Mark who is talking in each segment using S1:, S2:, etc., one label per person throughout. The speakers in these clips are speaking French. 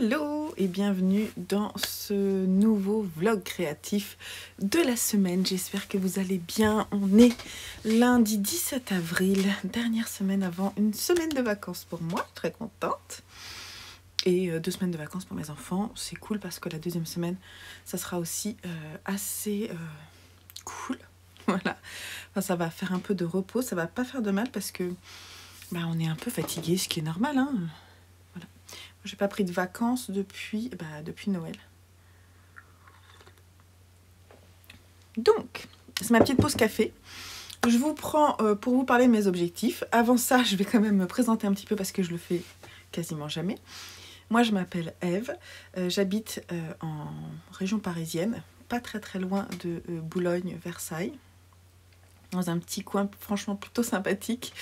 S1: Hello et bienvenue dans ce nouveau vlog créatif de la semaine. J'espère que vous allez bien. On est lundi 17 avril, dernière semaine avant une semaine de vacances pour moi, très contente. Et 2 semaines de vacances pour mes enfants. C'est cool parce que la deuxième semaine, ça sera aussi assez cool. Voilà, enfin, ça va faire un peu de repos, ça va pas faire de mal parce que on est un peu fatigué, ce qui est normal, hein. Voilà. J'ai pas pris de vacances depuis Noël. Donc, c'est ma petite pause café. Je vous prends pour vous parler de mes objectifs. Avant ça, je vais quand même me présenter un petit peu parce que je le fais quasiment jamais. Moi, je m'appelle Ève. J'habite en région parisienne, pas très loin de Boulogne-Versailles, dans un petit coin franchement plutôt sympathique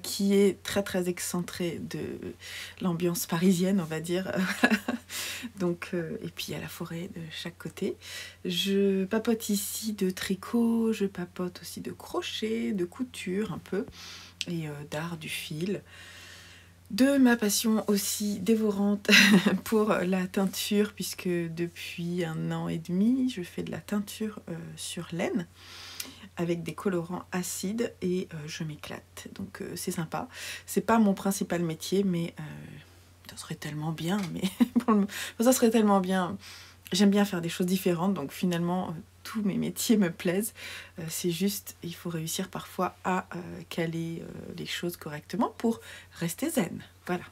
S1: qui est très excentré de l'ambiance parisienne, on va dire. Donc, et puis il y a la forêt de chaque côté. Je papote ici de tricot, je papote aussi de crochet, de couture un peu, et d'art du fil. De ma passion aussi dévorante pour la teinture, puisque depuis 1 an et demi, je fais de la teinture sur laine, avec des colorants acides et je m'éclate. Donc c'est sympa. C'est pas mon principal métier, mais ça serait tellement bien. Ça serait tellement bien. J'aime bien faire des choses différentes, donc finalement tous mes métiers me plaisent. C'est juste, il faut réussir parfois à caler les choses correctement pour rester zen. Voilà.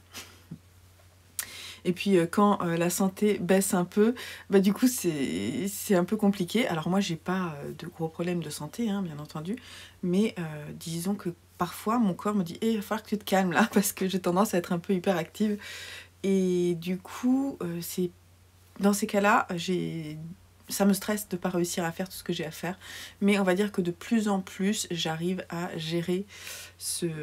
S1: Et puis quand la santé baisse un peu, du coup c'est un peu compliqué. Alors moi j'ai pas de gros problèmes de santé, hein, bien entendu, mais disons que parfois mon corps me dit il va falloir que tu te calmes là, parce que j'ai tendance à être un peu hyperactive. Et du coup c'est dans ces cas-là, ça me stresse de ne pas réussir à faire tout ce que j'ai à faire. Mais on va dire que de plus en plus, j'arrive à gérer ces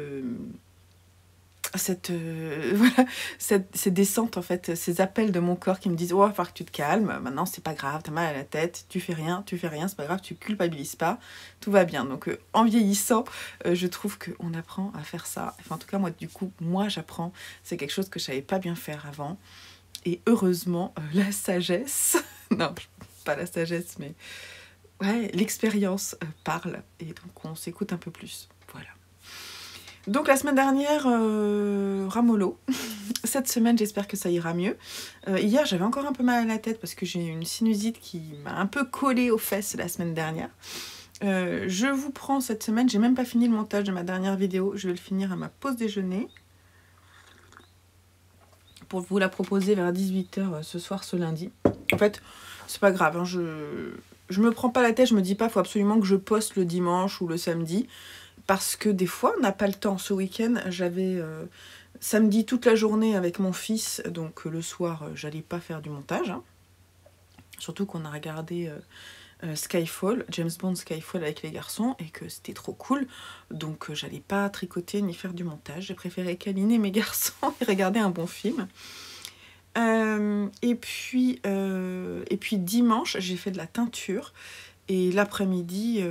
S1: descentes, en fait, ces appels de mon corps qui me disent « Oh, il va falloir que tu te calmes, maintenant c'est pas grave, t'as mal à la tête, tu fais rien, c'est pas grave, tu culpabilises pas, tout va bien. » Donc en vieillissant, je trouve qu'on apprend à faire ça. Enfin, en tout cas, moi j'apprends. C'est quelque chose que je savais pas bien faire avant. Et heureusement, la sagesse, non, pas la sagesse, mais ouais, l'expérience parle. Et donc, on s'écoute un peu plus. Voilà. Donc, la semaine dernière, ramollo. Cette semaine, j'espère que ça ira mieux. Hier, j'avais encore un peu mal à la tête parce que j'ai une sinusite qui m'a un peu collé aux fesses la semaine dernière. Je vous prends cette semaine, j'ai même pas fini le montage de ma dernière vidéo. Je vais le finir à ma pause déjeuner, pour vous la proposer vers 18 h ce soir, ce lundi. En fait, c'est pas grave, hein, je me prends pas la tête, je me dis pas faut absolument que je poste le dimanche ou le samedi, parce que des fois on n'a pas le temps. Ce week-end, j'avais samedi toute la journée avec mon fils, donc le soir, j'allais pas faire du montage, hein. Surtout qu'on a regardé Skyfall, James Bond Skyfall avec les garçons, et que c'était trop cool, donc j'allais pas tricoter ni faire du montage. J'ai préféré câliner mes garçons et regarder un bon film. Et puis dimanche, j'ai fait de la teinture, et l'après-midi,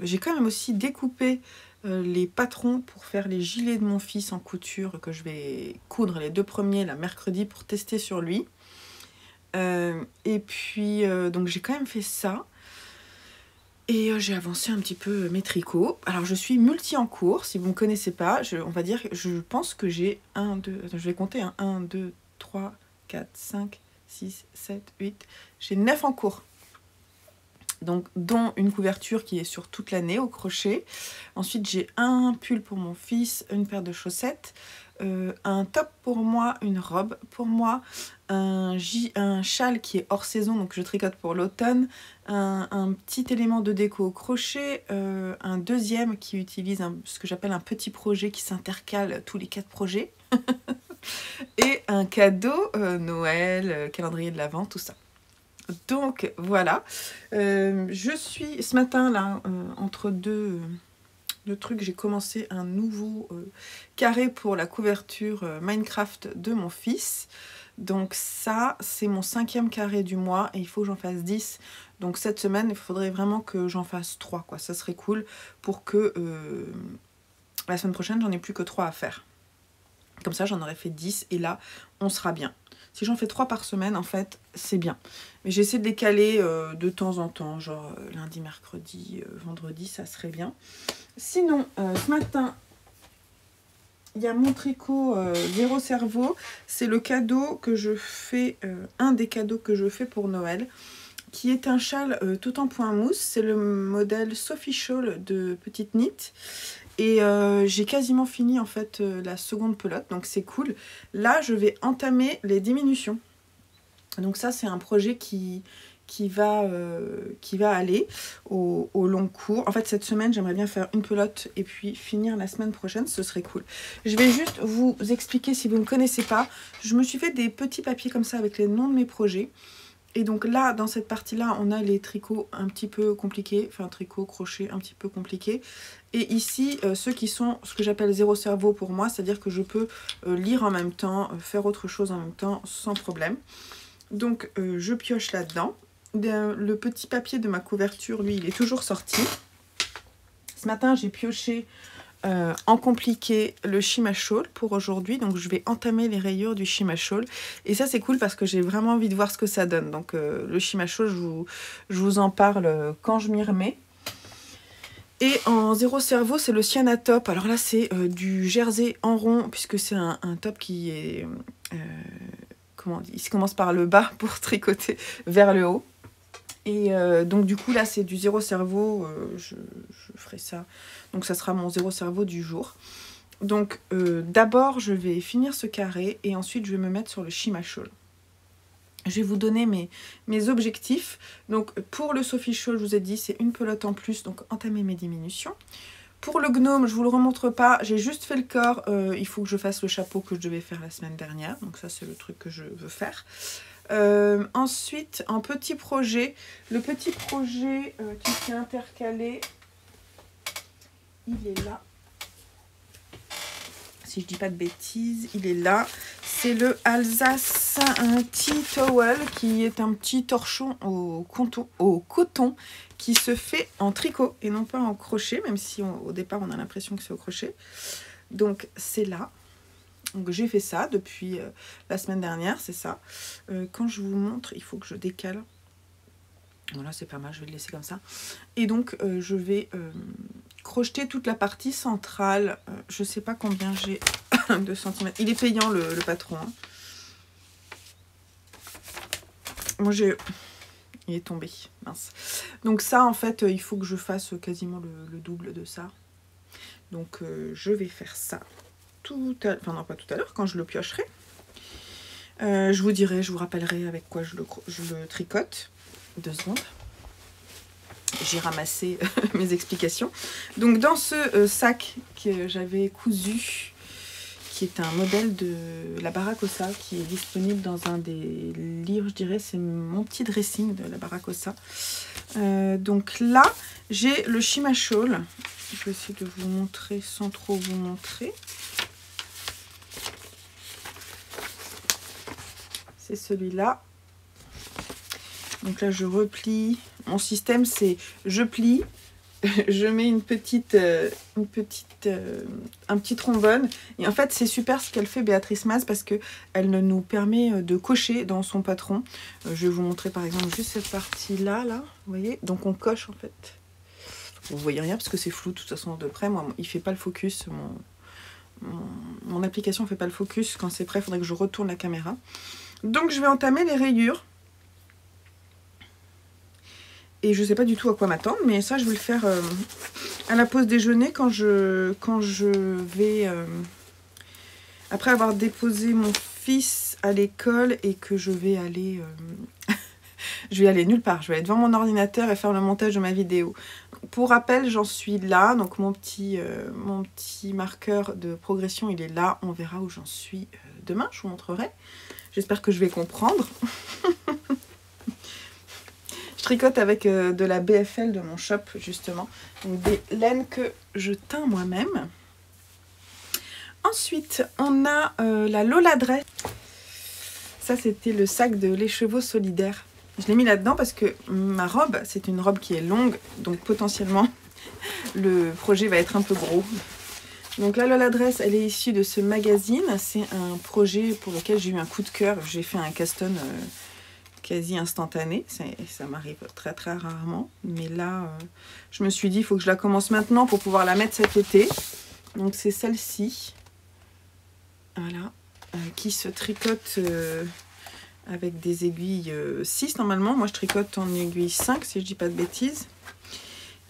S1: j'ai quand même aussi découpé les patrons pour faire les gilets de mon fils en couture, que je vais coudre les 2 premiers la mercredi pour tester sur lui. Et puis donc j'ai quand même fait ça. Et j'ai avancé un petit peu mes tricots. Alors je suis multi en cours, si vous ne me connaissez pas, on va dire, je pense que j'ai 1, 2, attends, je vais compter, hein, 1, 2, 3, 4, 5, 6, 7, 8, j'ai 9 en cours. Donc, dont une couverture qui est sur toute l'année au crochet. Ensuite, j'ai un pull pour mon fils, une paire de chaussettes, un top pour moi, une robe pour moi, un châle qui est hors saison, donc je tricote pour l'automne, un petit élément de déco au crochet, un deuxième qui utilise ce que j'appelle un petit projet qui s'intercale tous les 4 projets, et un cadeau Noël, calendrier de l'Avent, tout ça. Donc voilà, je suis ce matin là, entre deux trucs, j'ai commencé un nouveau carré pour la couverture Minecraft de mon fils. Donc ça, c'est mon 5e carré du mois et il faut que j'en fasse 10. Donc cette semaine, il faudrait vraiment que j'en fasse 3, quoi. Ça serait cool pour que la semaine prochaine, j'en ai plus que 3 à faire. Comme ça, j'en aurais fait 10 et là, on sera bien. Si j'en fais 3 par semaine, en fait, c'est bien. Mais j'essaie de les caler de temps en temps, genre lundi, mercredi, vendredi, ça serait bien. Sinon, ce matin, il y a mon tricot Zéro Cerveau. C'est le cadeau que je fais, un des cadeaux que je fais pour Noël, qui est un châle tout en point mousse. C'est le modèle Sophie Shawl de Petite Knit. Et j'ai quasiment fini en fait la seconde pelote, donc c'est cool. Là, je vais entamer les diminutions. Donc ça, c'est un projet qui va aller au long cours. En fait, cette semaine, j'aimerais bien faire une pelote et puis finir la semaine prochaine, ce serait cool. Je vais juste vous expliquer, si vous ne connaissez pas, je me suis fait des petits papiers comme ça avec les noms de mes projets. Et donc là, dans cette partie-là, on a les tricots un petit peu compliqués, enfin tricot, crochet un petit peu compliqués. Et ici, ceux qui sont ce que j'appelle zéro cerveau pour moi, c'est-à-dire que je peux lire en même temps, faire autre chose en même temps, sans problème. Donc je pioche là-dedans. Le petit papier de ma couverture, lui, il est toujours sorti. Ce matin, j'ai pioché en compliqué le Shima Shawl pour aujourd'hui. Donc je vais entamer les rayures du Shima Shawl. Et ça, c'est cool parce que j'ai vraiment envie de voir ce que ça donne. Donc le Shima Shawl, je vous en parle quand je m'y remets. Et en zéro cerveau, c'est le Sienna Top. Alors là, c'est du jersey en rond, puisque c'est un top qui est... comment on dit, il se commence par le bas pour tricoter vers le haut. Et donc du coup, là, c'est du zéro cerveau. Je ferai ça. Donc ça sera mon zéro cerveau du jour. Donc d'abord, je vais finir ce carré et ensuite, je vais me mettre sur le Shima Shawl. Je vais vous donner mes objectifs. Donc pour le Sophie Shawl, je vous ai dit, c'est une pelote en plus, donc entamer mes diminutions. Pour le gnome, je ne vous le remontre pas, j'ai juste fait le corps. Il faut que je fasse le chapeau que je devais faire la semaine dernière. Donc ça, c'est le truc que je veux faire. Ensuite, en petit projet, le petit projet qui s'est intercalé, il est là. Si je dis pas de bêtises, il est là. C'est le Alsace Tea Towel qui est un petit torchon au coton qui se fait en tricot et non pas en crochet, même si au départ on a l'impression que c'est au crochet. Donc c'est là. Donc j'ai fait ça depuis la semaine dernière, c'est ça. Quand je vous montre, il faut que je décale. Voilà, c'est pas mal, je vais le laisser comme ça. Et donc je vais crocheter toute la partie centrale. Je sais pas combien j'ai de centimètres. Il est payant le patron. Hein. Moi j'ai... Il est tombé, mince. Donc ça en fait, il faut que je fasse quasiment le double de ça. Donc je vais faire ça tout à l'heure, enfin non pas tout à l'heure, quand je le piocherai. Je vous dirai, je vous rappellerai avec quoi je le tricote. 2 secondes. J'ai ramassé mes explications. Donc dans ce sac que j'avais cousu, qui est un modèle de la Baracossa, qui est disponible dans un des livres, je dirais, c'est mon petit dressing de la Baracossa. Donc là, j'ai le Shima Shawl. Je vais essayer de vous montrer sans trop vous montrer. C'est celui-là. Donc là, je replie. Mon système, c'est je plie, je mets un petit trombone. Et en fait, c'est super ce qu'elle fait, Béatrice Maz, parce qu'elle nous permet de cocher dans son patron. Je vais vous montrer par exemple juste cette partie-là, là, vous voyez. Donc on coche en fait. Vous voyez rien parce que c'est flou de toute façon de près. Moi, il fait pas le focus. Mon application fait pas le focus. Quand c'est prêt, il faudrait que je retourne la caméra. Donc je vais entamer les rayures. Et je sais pas du tout à quoi m'attendre, mais ça je vais le faire à la pause déjeuner quand je vais, après avoir déposé mon fils à l'école et que je vais aller, je vais aller nulle part. Je vais aller devant mon ordinateur et faire le montage de ma vidéo. Pour rappel, j'en suis là, donc mon petit marqueur de progression il est là. On verra où j'en suis demain, je vous montrerai. J'espère que je vais comprendre. Je tricote avec de la BFL de mon shop, justement. Donc des laines que je teins moi-même. Ensuite, on a la Lola Dress. Ça, c'était le sac de Les Chevaux Solidaires. Je l'ai mis là-dedans parce que ma robe, c'est une robe qui est longue. Donc potentiellement, le projet va être un peu gros. Donc là, l'adresse, elle est issue de ce magazine. C'est un projet pour lequel j'ai eu un coup de cœur. J'ai fait un caston quasi instantané. Ça m'arrive très très rarement. Mais là, je me suis dit, il faut que je la commence maintenant pour pouvoir la mettre cet été. Donc c'est celle-ci. Voilà. Qui se tricote avec des aiguilles 6 normalement. Moi, je tricote en aiguille 5 si je dis pas de bêtises.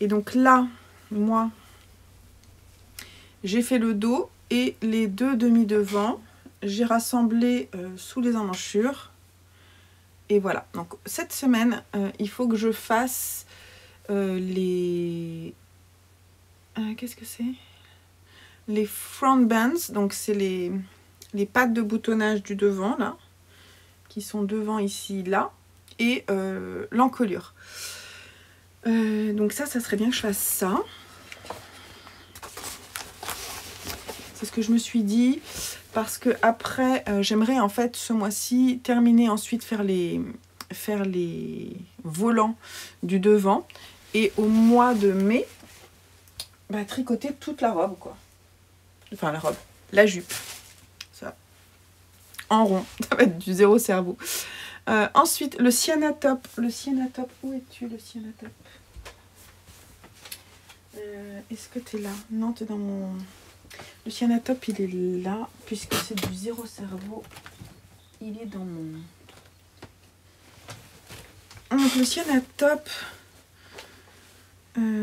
S1: Et donc là, moi, j'ai fait le dos et les deux demi-devants. J'ai rassemblé sous les emmanchures. Et voilà. Donc cette semaine, il faut que je fasse les... qu'est-ce que c'est? Les front bands. Donc c'est les pattes de boutonnage du devant, là. Qui sont devant ici, là. Et l'encolure. Donc ça serait bien que je fasse ça. C'est ce que je me suis dit, parce que après, j'aimerais en fait ce mois-ci terminer, ensuite faire les volants du devant, et au mois de mai, bah, tricoter toute la robe, quoi. Enfin la robe, la jupe, ça, en rond, ça va être du zéro cerveau. Ensuite, le Sienna Top, où es-tu le Sienna Top? Est-ce que tu es là? Non, tu es dans mon... Le Sienna Top, il est là, puisque c'est du zéro cerveau. Il est dans mon... Donc le Sienna Top,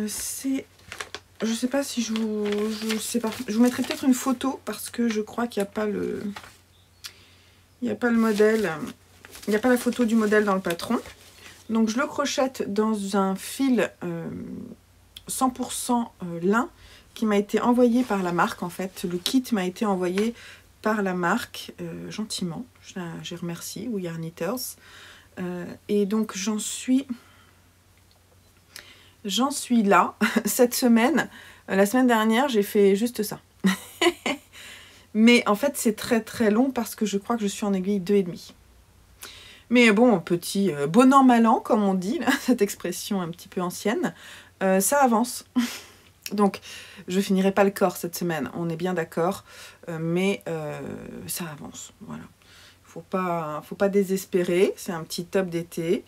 S1: c'est... Je sais pas si je sais pas. Je vous mettrai peut-être une photo, parce que je crois qu'il n'y a pas le... Il n'y a pas le modèle. Il n'y a pas la photo du modèle dans le patron. Donc je le crochette dans un fil 100% lin, qui m'a été envoyé par la marque, en fait. Le kit m'a été envoyé par la marque, gentiment. Je remercie, We Are Knitters. Et donc j'en suis là, cette semaine. La semaine dernière, j'ai fait juste ça. Mais en fait, c'est très très long, parce que je crois que je suis en aiguille 2,5. Mais bon, petit bon an mal an, comme on dit, là, cette expression un petit peu ancienne, ça avance. Donc, je finirai pas le corps cette semaine, on est bien d'accord, mais ça avance, voilà. Faut pas désespérer, c'est un petit top d'été.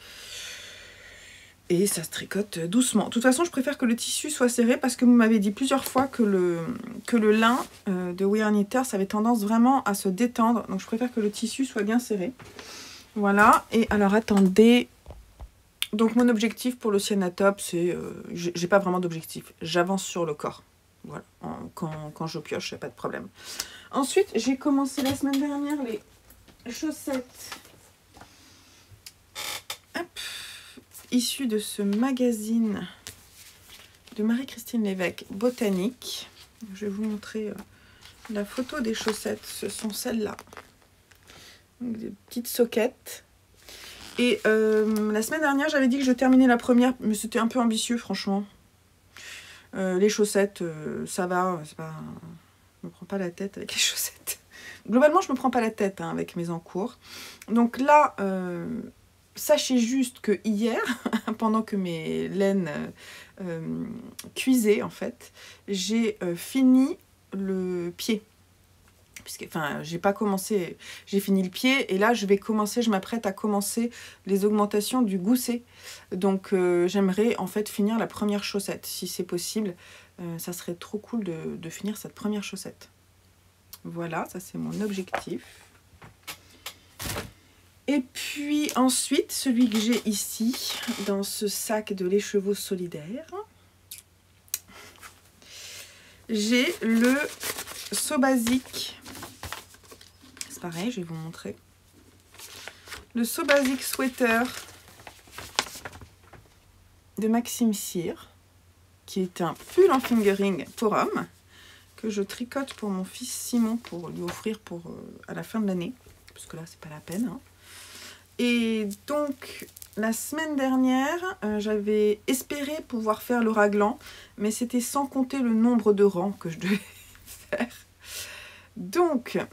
S1: Et ça se tricote doucement. De toute façon, je préfère que le tissu soit serré, parce que vous m'avez dit plusieurs fois que le lin de We Are Knitters avait tendance vraiment à se détendre. Donc, je préfère que le tissu soit bien serré. Voilà. Et alors, attendez... Donc mon objectif pour le Sienna Top, c'est... j'ai pas vraiment d'objectif. J'avance sur le corps. Voilà. Quand je pioche, il n'y a pas de problème. Ensuite, j'ai commencé la semaine dernière les chaussettes. Hop. Issues de ce magazine de Marie-Christine Lévesque, Botanique. Je vais vous montrer la photo des chaussettes. Ce sont celles-là. Des petites soquettes. Et la semaine dernière, j'avais dit que je terminais la première, mais c'était un peu ambitieux, franchement. Les chaussettes, ça va, c'est pas... Je me prends pas la tête avec les chaussettes. Globalement, je me prends pas la tête, hein, avec mes encours. Donc là, sachez juste que hier, pendant que mes laines cuisaient, en fait, j'ai fini le pied. Puisque, enfin, j'ai pas commencé, j'ai fini le pied, et là je m'apprête à commencer les augmentations du gousset. Donc j'aimerais en fait finir la première chaussette, si c'est possible. Ça serait trop cool de finir cette première chaussette. Voilà, ça c'est mon objectif. Et puis ensuite, celui que j'ai ici, dans ce sac de l'écheveau solidaire, j'ai le So Basic. Pareil, je vais vous montrer. Le So Basic Sweater de Maxime Cyr, qui est un pull en fingering pour homme, que je tricote pour mon fils Simon, pour lui offrir à la fin de l'année, parce que là, c'est pas la peine. Hein. Et donc, la semaine dernière, j'avais espéré pouvoir faire le raglan, mais c'était sans compter le nombre de rangs que je devais faire. Donc...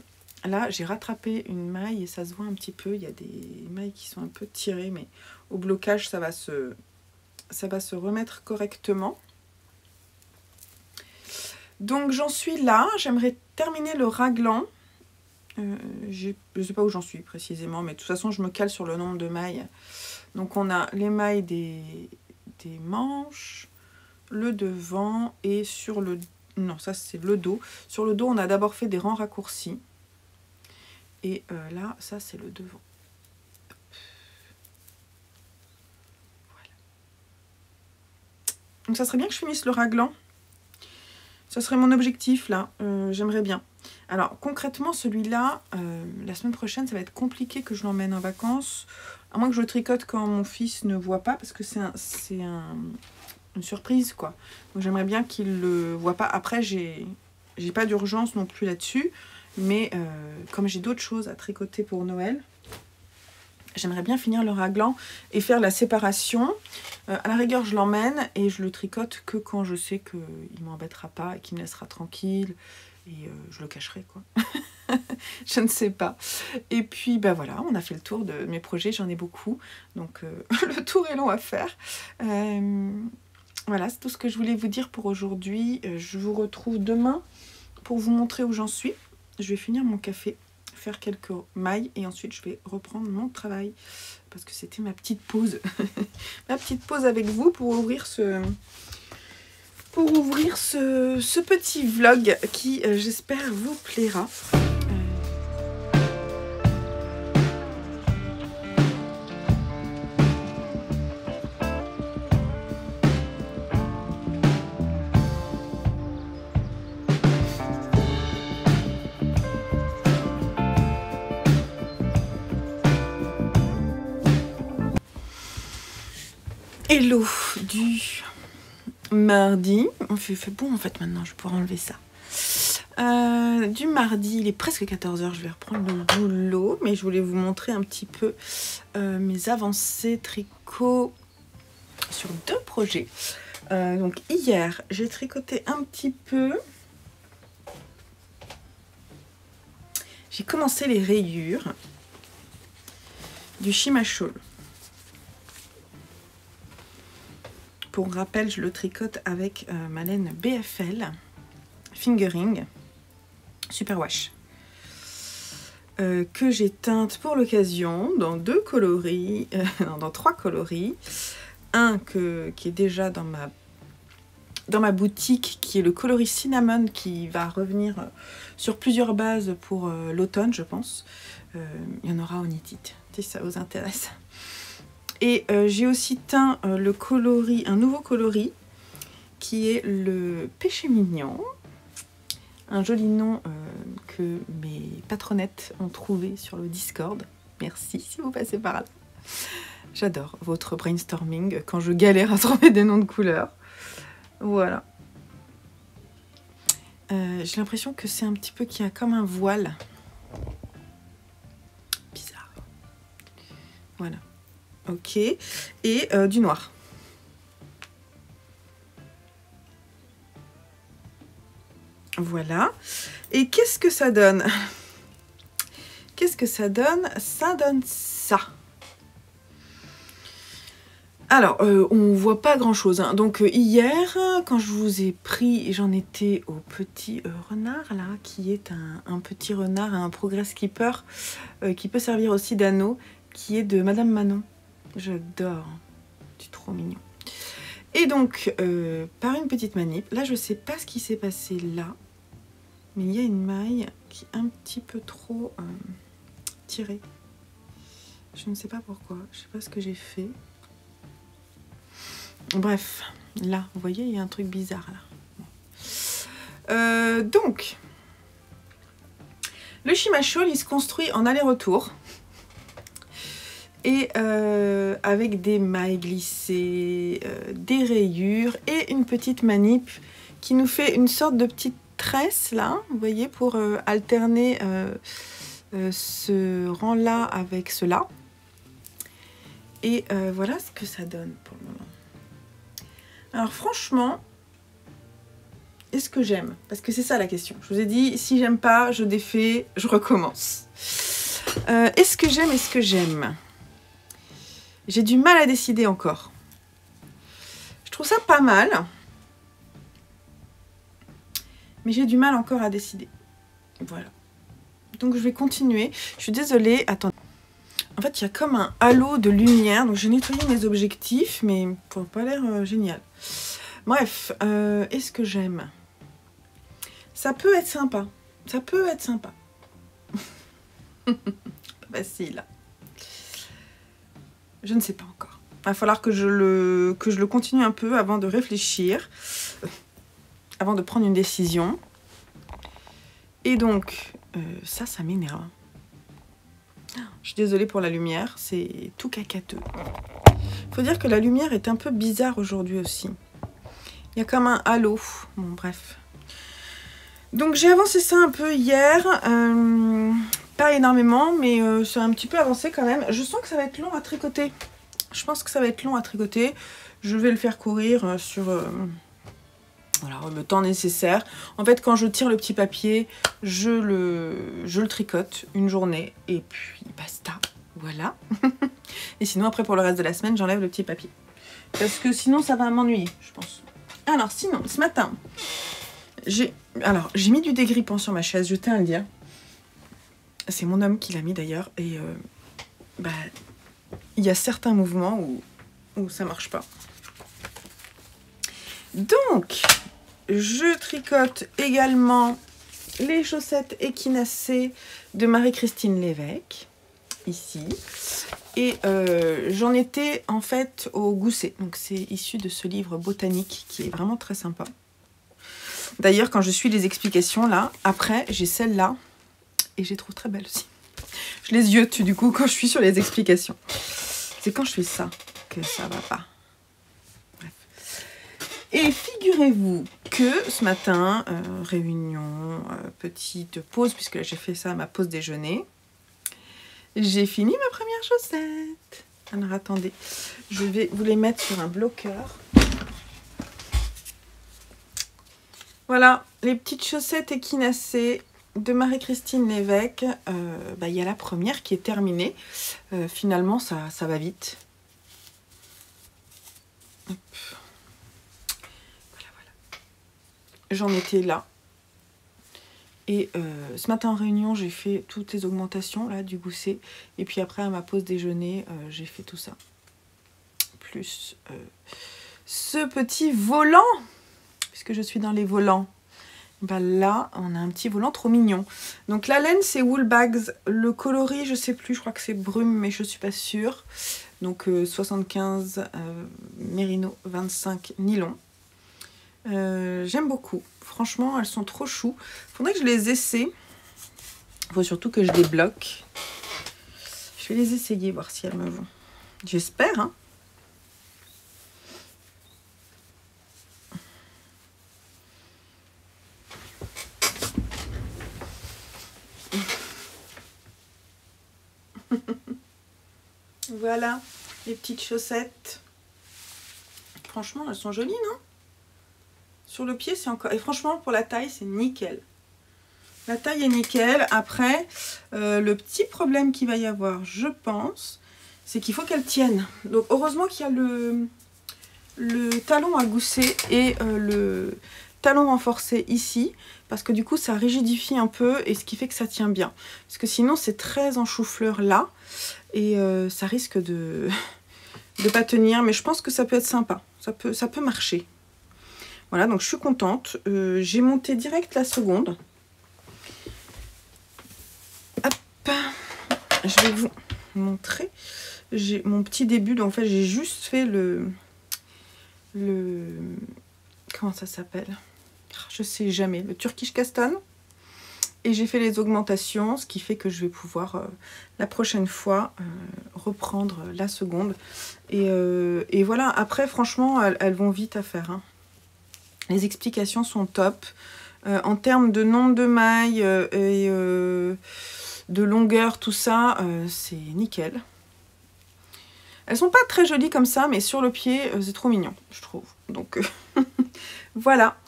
S1: Là, j'ai rattrapé une maille et ça se voit un petit peu. Il y a des mailles qui sont un peu tirées, mais au blocage, ça va se remettre correctement. Donc j'en suis là, j'aimerais terminer le raglan. Je ne sais pas où j'en suis précisément, mais de toute façon je me cale sur le nombre de mailles. Donc on a les mailles des manches, le devant et sur le... Non, ça c'est le dos. Sur le dos on a d'abord fait des rangs raccourcis. Et là, ça c'est le devant. Voilà. Donc ça serait bien que je finisse le raglan. Ça serait mon objectif là, j'aimerais bien. Alors concrètement celui-là, la semaine prochaine ça va être compliqué que je l'emmène en vacances. À moins que je le tricote quand mon fils ne voit pas, parce que c'est une surprise quoi. Donc j'aimerais bien qu'il le voit pas. Après j'ai pas d'urgence non plus là-dessus. Mais comme j'ai d'autres choses à tricoter pour Noël, j'aimerais bien finir le raglan et faire la séparation. À la rigueur, je l'emmène et je le tricote que quand je sais qu'il ne m'embêtera pas et qu'il me laissera tranquille. Et je le cacherai, quoi. Je ne sais pas. Et puis, bah voilà, on a fait le tour de mes projets. J'en ai beaucoup. Donc, le tour est long à faire. Voilà, c'est tout ce que je voulais vous dire pour aujourd'hui. Je vous retrouve demain pour vous montrer où j'en suis. Je vais finir mon café, faire quelques mailles et ensuite je vais reprendre mon travail parce que c'était ma petite pause. Ma petite pause avec vous pour ouvrir ce petit vlog qui, j'espère, vous plaira. Hello du mardi, il fait bon en fait maintenant, je pourrais enlever ça. Du mardi, il est presque 14 h, je vais reprendre le boulot, mais je voulais vous montrer un petit peu mes avancées tricot sur 2 projets. Donc hier, j'ai tricoté un petit peu. J'ai commencé les rayures du Shimashol. Pour rappel, je le tricote avec ma laine BFL Fingering Superwash que j'ai teinte pour l'occasion dans 2 coloris, dans 3 coloris. Un qui est déjà dans ma boutique, qui est le coloris Cinnamon, qui va revenir sur plusieurs bases pour l'automne, je pense. Il y en aura au Knit-It, si ça vous intéresse. Et j'ai aussi teint le coloris, un nouveau coloris, qui est le Péché Mignon. Un joli nom que mes patronettes ont trouvé sur le Discord. Merci si vous passez par là. J'adore votre brainstorming quand je galère à trouver des noms de couleurs. Voilà. J'ai l'impression que c'est un petit peu qu'il y a comme un voile. Bizarre. Voilà. Ok, et du noir. Voilà. Et qu'est-ce que ça donne? Qu'est-ce que ça donne? Ça donne ça. Alors, on voit pas grand-chose. Hein. Donc hier, quand je vous ai pris, j'en étais au petit renard, là, qui est un petit renard, un Progress Keeper, qui peut servir aussi d'anneau, qui est de Madame Manon. J'adore, c'est trop mignon. Et donc, par une petite manip, là je sais pas ce qui s'est passé là, mais il y a une maille qui est un petit peu trop tirée. Je ne sais pas pourquoi, je sais pas ce que j'ai fait. Bref, là, vous voyez, il y a un truc bizarre là. Donc, le Shimashol, il se construit en aller-retour. Et avec des mailles glissées, des rayures et une petite manip qui nous fait une sorte de petite tresse là, vous voyez, pour alterner ce rang là avec cela. Et voilà ce que ça donne pour le moment. Alors franchement, est-ce que j'aime? Parce que c'est ça la question. Je vous ai dit, si j'aime pas, je défais, je recommence. Est-ce que j'aime? Est-ce que j'aime? J'ai du mal à décider encore. Je trouve ça pas mal. Mais j'ai du mal encore à décider. Voilà. Donc je vais continuer. Je suis désolée. Attends. En fait, il y a comme un halo de lumière. Donc j'ai nettoyé mes objectifs, mais ça n'a pas l'air génial. Bref, est-ce que j'aime? Ça peut être sympa. Ça peut être sympa. Facile. Je ne sais pas encore. Il va falloir que je le continue un peu avant de réfléchir. Avant de prendre une décision. Et donc, ça m'énerve. Je suis désolée pour la lumière, c'est tout cacateux. Faut dire que la lumière est un peu bizarre aujourd'hui aussi. Il y a comme un halo. Bon, bref. Donc j'ai avancé ça un peu hier. Pas énormément, mais c'est un petit peu avancé quand même. Je sens que ça va être long à tricoter. Je pense que ça va être long à tricoter. Je vais le faire courir sur... voilà, le temps nécessaire. En fait, quand je tire le petit papier, je le tricote une journée et puis basta. Voilà. Et sinon, après, pour le reste de la semaine, j'enlève le petit papier. Parce que sinon, ça va m'ennuyer, je pense. Alors, sinon, ce matin, j'ai mis du dégrippant sur ma chaise, je tiens à le dire. C'est mon homme qui l'a mis d'ailleurs. Et il y a certains mouvements où ça marche pas. Donc... je tricote également les chaussettes équinacées de Marie-Christine Lévesque, ici. Et j'en étais en fait au gousset. Donc c'est issu de ce livre botanique qui est vraiment très sympa. D'ailleurs, quand je suis les explications là, après j'ai celle-là et je les trouve très belles aussi. Je les ziote du coup quand je suis sur les explications. C'est quand je fais ça que ça va pas. Et figurez-vous que ce matin, réunion, petite pause, puisque là j'ai fait ça à ma pause déjeuner, j'ai fini ma première chaussette. Alors attendez, je vais vous les mettre sur un bloqueur. Voilà, les petites chaussettes équinacées de Marie-Christine Lévesque. Il y a la première qui est terminée. Finalement, ça va vite. Hop. J'en étais là. Et ce matin en réunion, j'ai fait toutes les augmentations là du gousset. Et puis après, à ma pause déjeuner, j'ai fait tout ça. Plus ce petit volant, puisque je suis dans les volants. Là, on a un petit volant trop mignon. Donc la laine, c'est Woolbags. Le coloris, je sais plus, je crois que c'est brume, mais je suis pas sûre. Donc 75 mérino, 25 nylon. J'aime beaucoup. Franchement, elles sont trop chou. Faudrait que je les essaie. Il faut surtout que je les bloque. Je vais les essayer, voir si elles me vont. J'espère, hein. Voilà, les petites chaussettes. Franchement, elles sont jolies, non? Sur le pied, c'est encore... Et franchement, pour la taille, c'est nickel. La taille est nickel. Après, le petit problème qu'il va y avoir, je pense, c'est qu'il faut qu'elle tienne. Donc, heureusement qu'il y a le talon à gousset et le talon renforcé ici. Parce que du coup, ça rigidifie un peu et ce qui fait que ça tient bien. Parce que sinon, c'est très en chou-fleur là. Et ça risque de pas tenir. Mais je pense que ça peut être sympa. Ça peut marcher. Voilà, donc je suis contente. J'ai monté direct la seconde. Hop. Je vais vous montrer. J'ai mon petit début. Donc en fait, j'ai juste fait le... Comment ça s'appelle? Je sais jamais. Le Turkish Castan. Et j'ai fait les augmentations, ce qui fait que je vais pouvoir la prochaine fois reprendre la seconde. Et voilà, après franchement, elles vont vite à faire. Hein. Les explications sont top. En termes de nombre de mailles et de longueur, tout ça, c'est nickel. Elles sont pas très jolies comme ça, mais sur le pied, c'est trop mignon, je trouve. Donc voilà.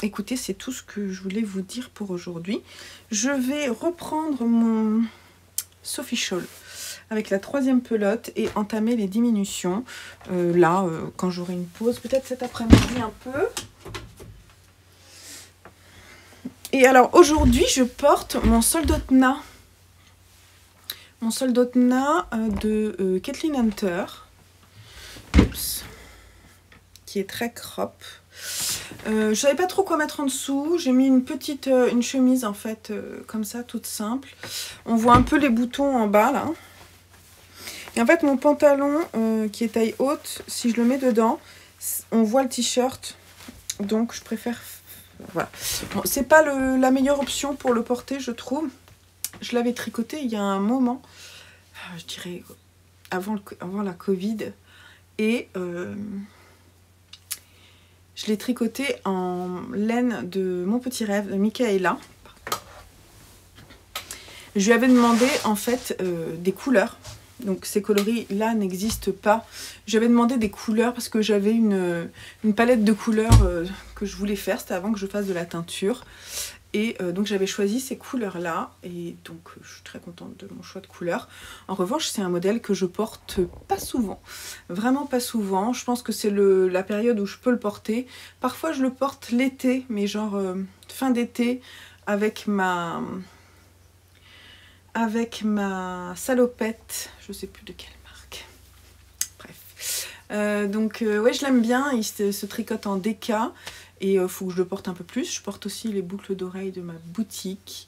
S1: Écoutez, c'est tout ce que je voulais vous dire pour aujourd'hui. Je vais reprendre mon Sophie Shawl avec la 3e pelote et entamer les diminutions. Là, quand j'aurai une pause, peut-être cet après-midi un peu. Et alors aujourd'hui, je porte mon Soldotna. Mon Soldotna de Kathleen Hunter. Oups. Qui est très crop. Je savais pas trop quoi mettre en dessous. J'ai mis une petite une chemise en fait, comme ça, toute simple. On voit un peu les boutons en bas là. Et en fait, mon pantalon qui est taille haute, si je le mets dedans, on voit le t-shirt. Donc je préfère... Voilà. Bon, c'est pas la meilleure option pour le porter, je trouve. Je l'avais tricoté il y a un moment, je dirais avant la Covid. Et je l'ai tricoté en laine de Mon Petit Rêve de Michaela. Je lui avais demandé en fait des couleurs. Donc ces coloris-là n'existent pas. J'avais demandé des couleurs parce que j'avais une palette de couleurs que je voulais faire. C'était avant que je fasse de la teinture. Et donc j'avais choisi ces couleurs-là. Et donc je suis très contente de mon choix de couleurs. En revanche, c'est un modèle que je porte pas souvent. Vraiment pas souvent. Je pense que c'est la période où je peux le porter. Parfois je le porte l'été, mais genre fin d'été avec ma salopette, je sais plus de quelle marque, bref. Donc ouais, je l'aime bien, il se tricote en DK et il faut que je le porte un peu plus. Je porte aussi les boucles d'oreilles de ma boutique,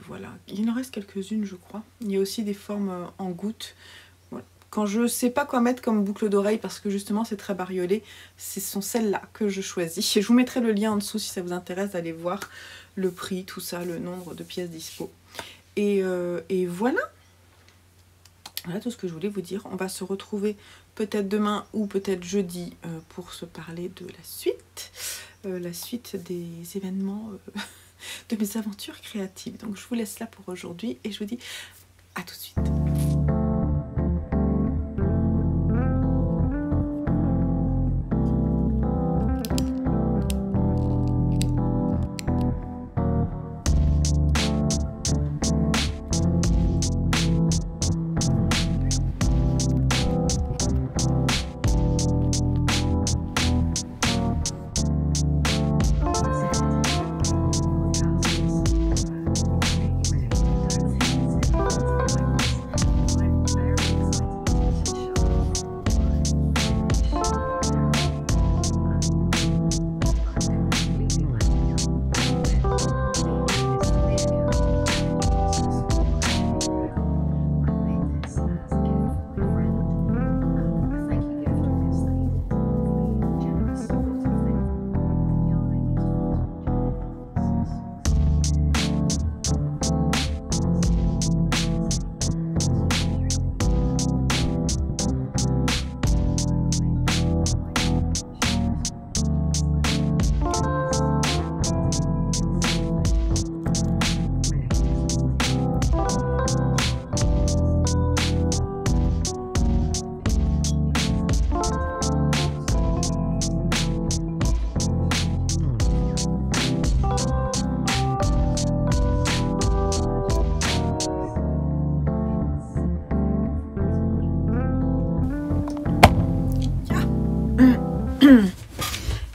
S1: voilà, il en reste quelques-unes je crois. Il y a aussi des formes en gouttes. Voilà. Quand je sais pas quoi mettre comme boucle d'oreille parce que justement c'est très bariolé, ce sont celles-là que je choisis. Et je vous mettrai le lien en dessous si ça vous intéresse d'aller voir le prix, tout ça, le nombre de pièces dispo. Et voilà. Voilà tout ce que je voulais vous dire. On va se retrouver peut-être demain ou peut-être jeudi pour se parler de la suite des événements de mes aventures créatives. Donc je vous laisse là pour aujourd'hui et je vous dis à tout de suite.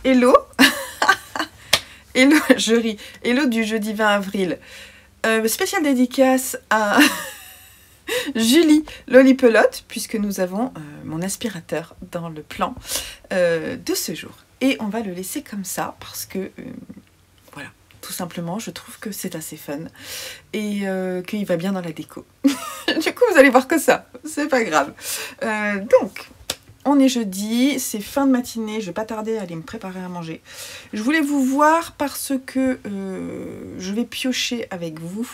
S1: Hello. Hello, je ris. Hello du jeudi 20 avril. Spéciale dédicace à Julie Lolipelote, puisque nous avons mon aspirateur dans le plan de ce jour. Et on va le laisser comme ça, parce que, voilà, tout simplement, je trouve que c'est assez fun. Et qu'il va bien dans la déco. Du coup, vous allez voir que ça, c'est pas grave. Donc... On est jeudi, c'est fin de matinée, je vais pas tarder à aller me préparer à manger. Je voulais vous voir parce que je vais piocher avec vous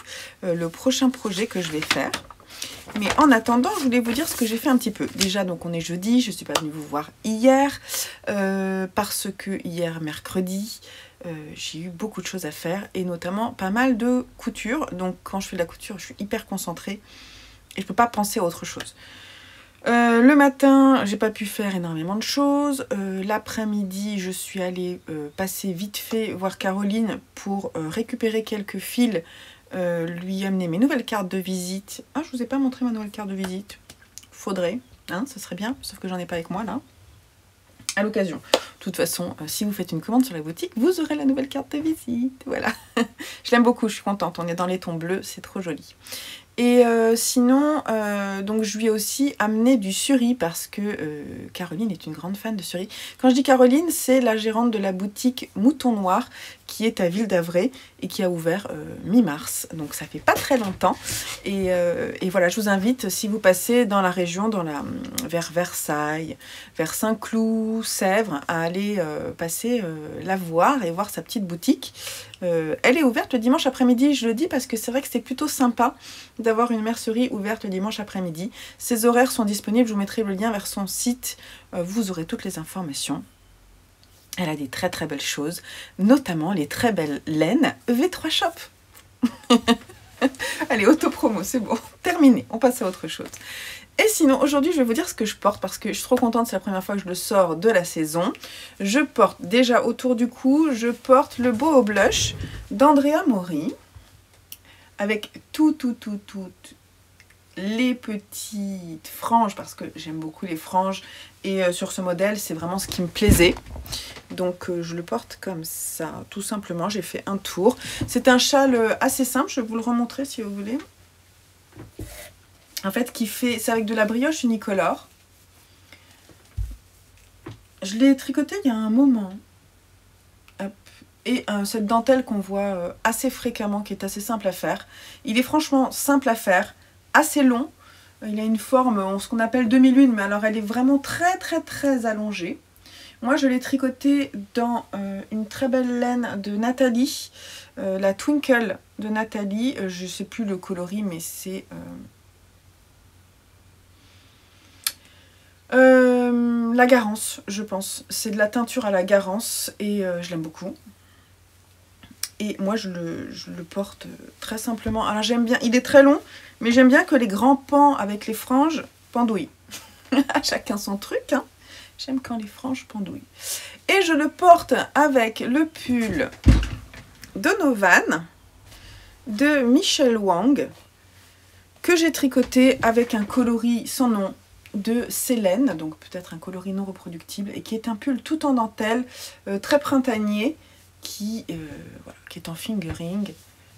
S1: le prochain projet que je vais faire. Mais en attendant, je voulais vous dire ce que j'ai fait un petit peu. Déjà, donc on est jeudi, je ne suis pas venue vous voir hier parce que hier, mercredi, j'ai eu beaucoup de choses à faire et notamment pas mal de couture. Donc quand je fais de la couture, je suis hyper concentrée et je ne peux pas penser à autre chose. Le matin, j'ai pas pu faire énormément de choses. L'après-midi, je suis allée passer vite fait voir Caroline pour récupérer quelques fils, lui amener mes nouvelles cartes de visite. Ah, je vous ai pas montré ma nouvelle carte de visite. Faudrait, hein, ça serait bien, sauf que j'en ai pas avec moi là. à l'occasion. De toute façon, si vous faites une commande sur la boutique, vous aurez la nouvelle carte de visite. Voilà. Je l'aime beaucoup, je suis contente. On est dans les tons bleus, c'est trop joli. Et sinon, donc je lui ai aussi amené du suri parce que Caroline est une grande fan de suri. Quand je dis Caroline, c'est la gérante de la boutique Mouton Noir qui est à Ville d'Avray et qui a ouvert mi-mars. Donc ça fait pas très longtemps. Et voilà, je vous invite, si vous passez dans la région, vers Versailles, vers Saint-Cloud, Sèvres, à aller passer la voir et voir sa petite boutique. Elle est ouverte le dimanche après-midi, je le dis parce que c'est vrai que c'est plutôt sympa d'avoir une mercerie ouverte le dimanche après-midi. Ses horaires sont disponibles, je vous mettrai le lien vers son site, vous aurez toutes les informations. Elle a des très très belles choses, notamment les très belles laines V3 Shop. Allez, auto-promo, c'est bon, terminé, on passe à autre chose. Et sinon, aujourd'hui, je vais vous dire ce que je porte parce que je suis trop contente, c'est la première fois que je le sors de la saison. Je porte déjà autour du cou, je porte le Boho Blush d'Andrea Mori avec toutes les petites franges parce que j'aime beaucoup les franges et sur ce modèle, c'est vraiment ce qui me plaisait. Donc je le porte comme ça, tout simplement. J'ai fait un tour. C'est un châle assez simple, je vais vous le remontrer si vous voulez. En fait, c'est avec de la brioche unicolore. Je l'ai tricoté il y a un moment. Hop. Et cette dentelle qu'on voit assez fréquemment, qui est assez simple à faire. Il est franchement simple à faire, assez long. Il a une forme, ce qu'on appelle demi-lune, mais alors elle est vraiment très allongée. Moi, je l'ai tricoté dans une très belle laine de Nathalie, la Twinkle de Nathalie. Je ne sais plus le coloris, mais c'est... la Garance, je pense. C'est de la teinture à la Garance et je l'aime beaucoup. Et moi, je le porte très simplement. Alors, j'aime bien, il est très long, mais j'aime bien que les grands pans avec les franges pendouillent. Chacun son truc, hein. J'aime quand les franges pendouillent. Et je le porte avec le pull Donovan de Michelle Wang que j'ai tricoté avec un coloris sans nom de Célène, donc peut-être un coloris non reproductible, et qui est un pull tout en dentelle, très printanier, qui est en fingering.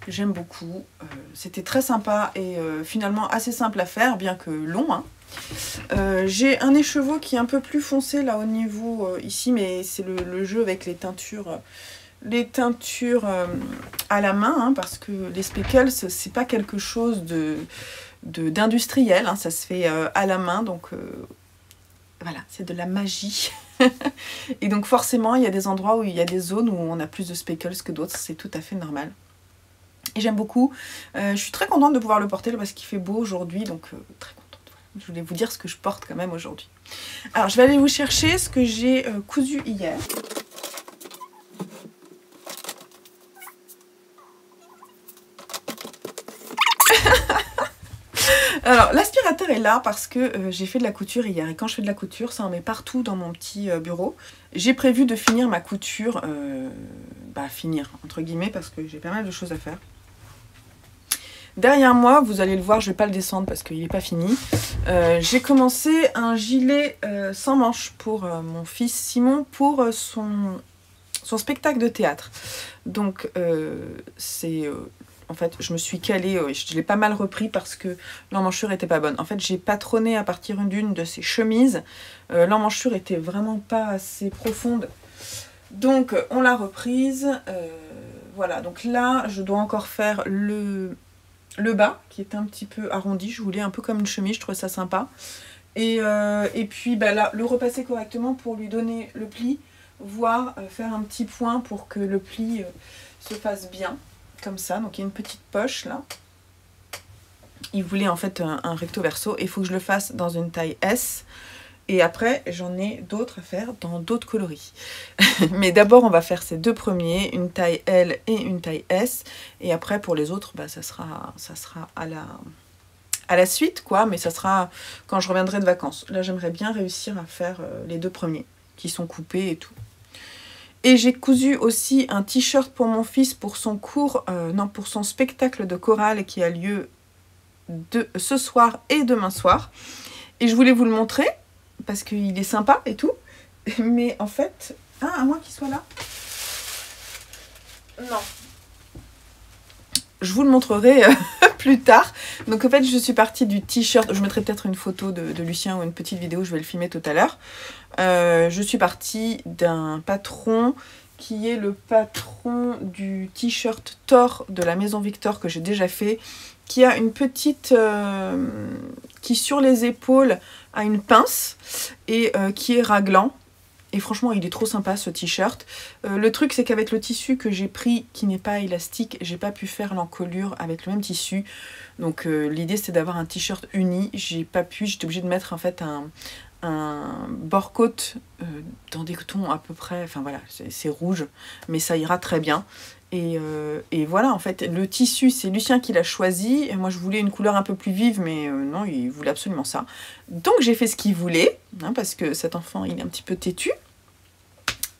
S1: J'aime beaucoup. C'était très sympa et finalement assez simple à faire, bien que long. Hein. J'ai un écheveau qui est un peu plus foncé là au niveau ici, mais c'est le jeu avec les teintures à la main, hein, parce que les speckles, c'est pas quelque chose d'industriel, hein, ça se fait à la main, donc voilà, c'est de la magie. Et donc forcément, il y a des endroits où il y a des zones où on a plus de speckles que d'autres, c'est tout à fait normal. Et j'aime beaucoup, je suis très contente de pouvoir le porter parce qu'il fait beau aujourd'hui, donc très contente. Je voulais vous dire ce que je porte quand même aujourd'hui. Alors, je vais aller vous chercher ce que j'ai cousu hier. Alors, l'aspirateur est là parce que j'ai fait de la couture hier. Et quand je fais de la couture, ça en met partout dans mon petit bureau. J'ai prévu de finir ma couture, finir entre guillemets, parce que j'ai pas mal de choses à faire. Derrière moi, vous allez le voir, je vais pas le descendre parce qu'il n'est pas fini. J'ai commencé un gilet sans manches pour mon fils Simon pour son spectacle de théâtre. Donc, en fait, je me suis calée, je l'ai pas mal repris parce que l'emmanchure était pas bonne. En fait, j'ai patronné à partir d'une de ces chemises. L'emmanchure était vraiment pas assez profonde. Donc, on l'a reprise. Voilà, donc là, je dois encore faire le bas, qui est un petit peu arrondi. Je voulais un peu comme une chemise, je trouvais ça sympa. Et puis, là, le repasser correctement pour lui donner le pli, voire faire un petit point pour que le pli se fasse bien. Comme ça, donc il y a une petite poche là. Il voulait en fait un recto verso et il faut que je le fasse dans une taille S. Et après, j'en ai d'autres à faire dans d'autres coloris. Mais d'abord, on va faire ces deux premiers, une taille L et une taille S. Et après, pour les autres, ça sera à la suite, quoi. Mais ça sera quand je reviendrai de vacances. Là, j'aimerais bien réussir à faire les deux premiers, qui sont coupés et tout. Et j'ai cousu aussi un t-shirt pour mon fils pour son pour son spectacle de chorale qui a lieu ce soir et demain soir. Et je voulais vous le montrer parce qu'il est sympa et tout. Mais en fait... Ah, à moins qu'il soit là. Non. Je vous le montrerai plus tard. Donc en fait, je suis partie du t-shirt. Je mettrai peut-être une photo de Lucien ou une petite vidéo. Je vais le filmer tout à l'heure. Je suis partie d'un patron qui est le patron du t-shirt Thor de la Maison Victor que j'ai déjà fait. Qui a une petite... qui sur les épaules a une pince et qui est raglant. Et franchement, il est trop sympa ce t-shirt. Le truc, c'est qu'avec le tissu que j'ai pris, qui n'est pas élastique, j'ai pas pu faire l'encolure avec le même tissu. Donc l'idée, c'était d'avoir un t-shirt uni. J'ai pas pu, j'étais obligée de mettre en fait un bord-côte dans des tons à peu près... Enfin voilà, c'est rouge, mais ça ira très bien. Et voilà, en fait, le tissu, c'est Lucien qui l'a choisi. Et moi, je voulais une couleur un peu plus vive, mais non, il voulait absolument ça. Donc, j'ai fait ce qu'il voulait, hein, parce que cet enfant, il est un petit peu têtu.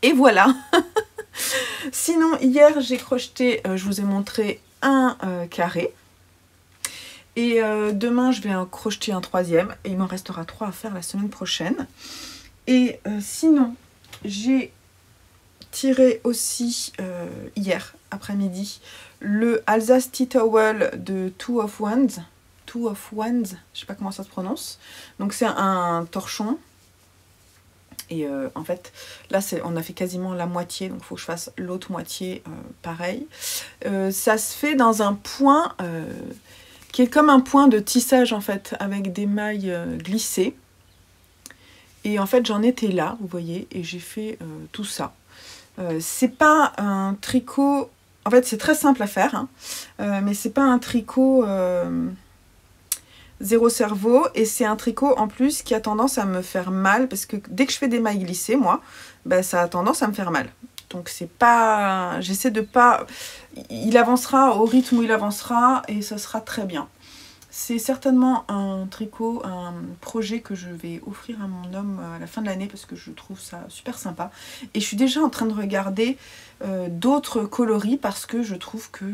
S1: Et voilà. Sinon, hier, j'ai crocheté, je vous ai montré un carré. Et demain, je vais en crocheter un troisième. Et il m'en restera 3 à faire la semaine prochaine. Et sinon, j'ai tiré aussi hier après-midi le Alsace Tea Towel de Two of Wands. Two of Wands, je sais pas comment ça se prononce. Donc c'est un torchon. Et en fait, là on a fait quasiment la moitié, donc il faut que je fasse l'autre moitié pareil. Ça se fait dans un point qui est comme un point de tissage en fait, avec des mailles glissées. Et en fait, j'en étais là, vous voyez, et j'ai fait tout ça. C'est pas un tricot... En fait, c'est très simple à faire, hein, mais c'est pas un tricot zéro cerveau. Et c'est un tricot, en plus, qui a tendance à me faire mal, parce que dès que je fais des mailles glissées, moi, ben, ça a tendance à me faire mal. Donc, c'est pas... J'essaie de pas... Il avancera au rythme où il avancera, et ça sera très bien. C'est certainement un tricot, un projet que je vais offrir à mon homme à la fin de l'année parce que je trouve ça super sympa. Et je suis déjà en train de regarder d'autres coloris parce que je trouve que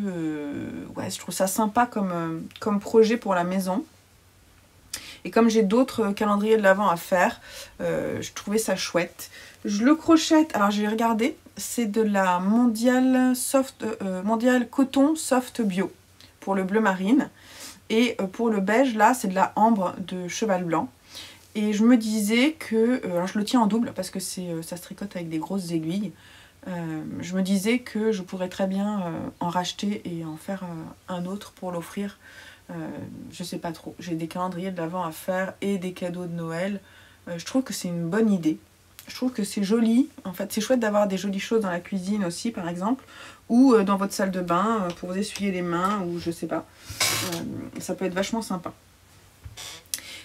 S1: ouais, je trouve ça sympa comme projet pour la maison. Et comme j'ai d'autres calendriers de l'Avent à faire, je trouvais ça chouette. Je le crochette, alors j'ai regardé, c'est de la Mondial Coton Soft Bio pour le bleu marine. Et pour le beige, là, c'est de la ambre de cheval blanc. Et je me disais que... alors, je le tiens en double parce que ça se tricote avec des grosses aiguilles. Je me disais que je pourrais très bien en racheter et en faire un autre pour l'offrir. Je sais pas trop. J'ai des calendriers de l'Avent à faire et des cadeaux de Noël. Je trouve que c'est une bonne idée. Je trouve que c'est joli. En fait, c'est chouette d'avoir des jolies choses dans la cuisine aussi, par exemple. Ou dans votre salle de bain pour vous essuyer les mains, ou je sais pas. Ça peut être vachement sympa.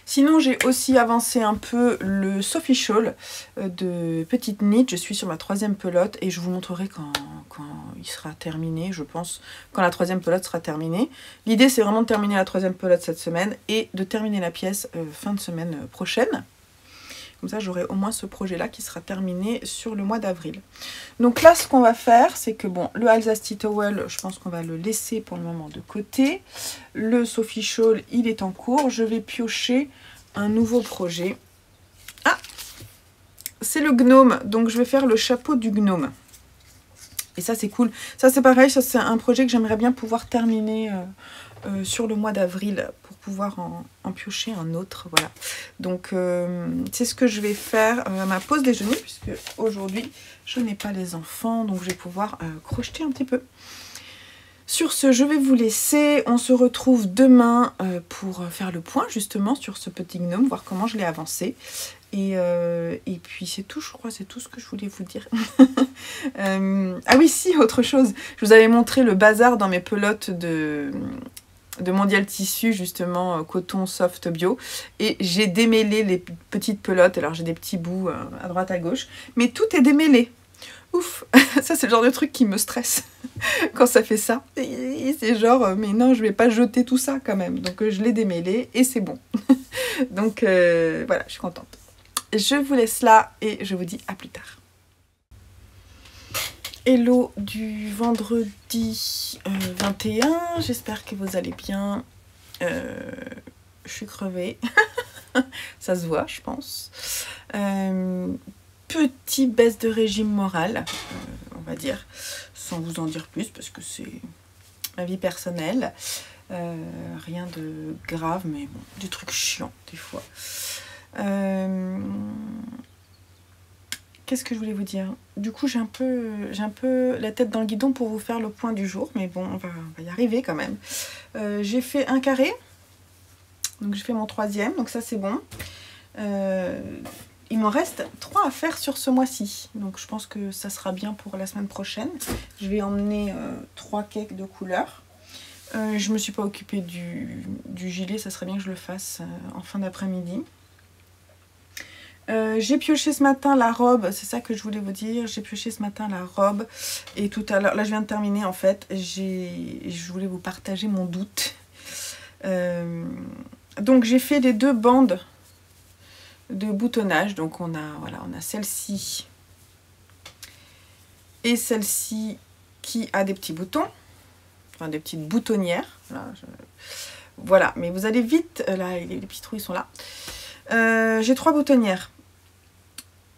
S1: Sinon, j'ai aussi avancé un peu le Sophie Shawl de Petite Knit. Je suis sur ma 3e pelote et je vous montrerai quand il sera terminé, je pense, quand la 3e pelote sera terminée. L'idée, c'est vraiment de terminer la 3e pelote cette semaine et de terminer la pièce fin de semaine prochaine. Comme ça, j'aurai au moins ce projet-là qui sera terminé sur le mois d'avril. Donc là, ce qu'on va faire, c'est que bon, le Alsace Tea Towel, je pense qu'on va le laisser pour le moment de côté. Le Sophie Shawl, il est en cours. Je vais piocher un nouveau projet. Ah, c'est le gnome. Donc, je vais faire le chapeau du gnome. Et ça, c'est cool. Ça, c'est pareil. Ça, c'est un projet que j'aimerais bien pouvoir terminer sur le mois d'avril pour pouvoir en piocher un autre. Voilà. Donc, c'est ce que je vais faire à ma pause déjeuner puisque aujourd'hui, je n'ai pas les enfants. Donc, je vais pouvoir crocheter un petit peu. Sur ce, je vais vous laisser. On se retrouve demain pour faire le point justement sur ce petit gnome, voir comment je l'ai avancé. Et puis c'est tout, je crois, c'est tout ce que je voulais vous dire. Ah oui, si, autre chose. Je vous avais montré le bazar dans mes pelotes de Mondial Tissu, justement, coton soft bio. Et j'ai démêlé les petites pelotes. Alors j'ai des petits bouts à droite, à gauche. Mais tout est démêlé. Ouf, ça c'est le genre de truc qui me stresse quand ça fait ça. C'est genre, mais non, je vais pas jeter tout ça quand même. Donc je l'ai démêlé et c'est bon. Donc voilà, je suis contente. Je vous laisse là et je vous dis à plus tard. Hello du vendredi 21, j'espère que vous allez bien. Je suis crevée, ça se voit je pense. petit baisse de régime moral, on va dire, sans vous en dire plus parce que c'est ma vie personnelle. Rien de grave, mais bon, des trucs chiants des fois. Qu'est-ce que je voulais vous dire? Du coup, j'ai un peu la tête dans le guidon pour vous faire le point du jour, mais bon, on va y arriver quand même. J'ai fait un carré, donc j'ai fait mon 3e, donc ça c'est bon. Il m'en reste 3 à faire sur ce mois-ci, donc je pense que ça sera bien pour la semaine prochaine. Je vais emmener 3 cakes de couleur. Je me suis pas occupée du gilet, ça serait bien que je le fasse en fin d'après-midi. J'ai pioché ce matin la robe, c'est ça que je voulais vous dire. J'ai pioché ce matin la robe et tout à l'heure, là je viens de terminer en fait, je voulais vous partager mon doute. Donc j'ai fait les 2 bandes de boutonnage, donc on a celle-ci et celle-ci qui a des petits boutons, enfin des petites boutonnières. Voilà, mais vous allez vite, là les petits trous ils sont là. J'ai 3 boutonnières.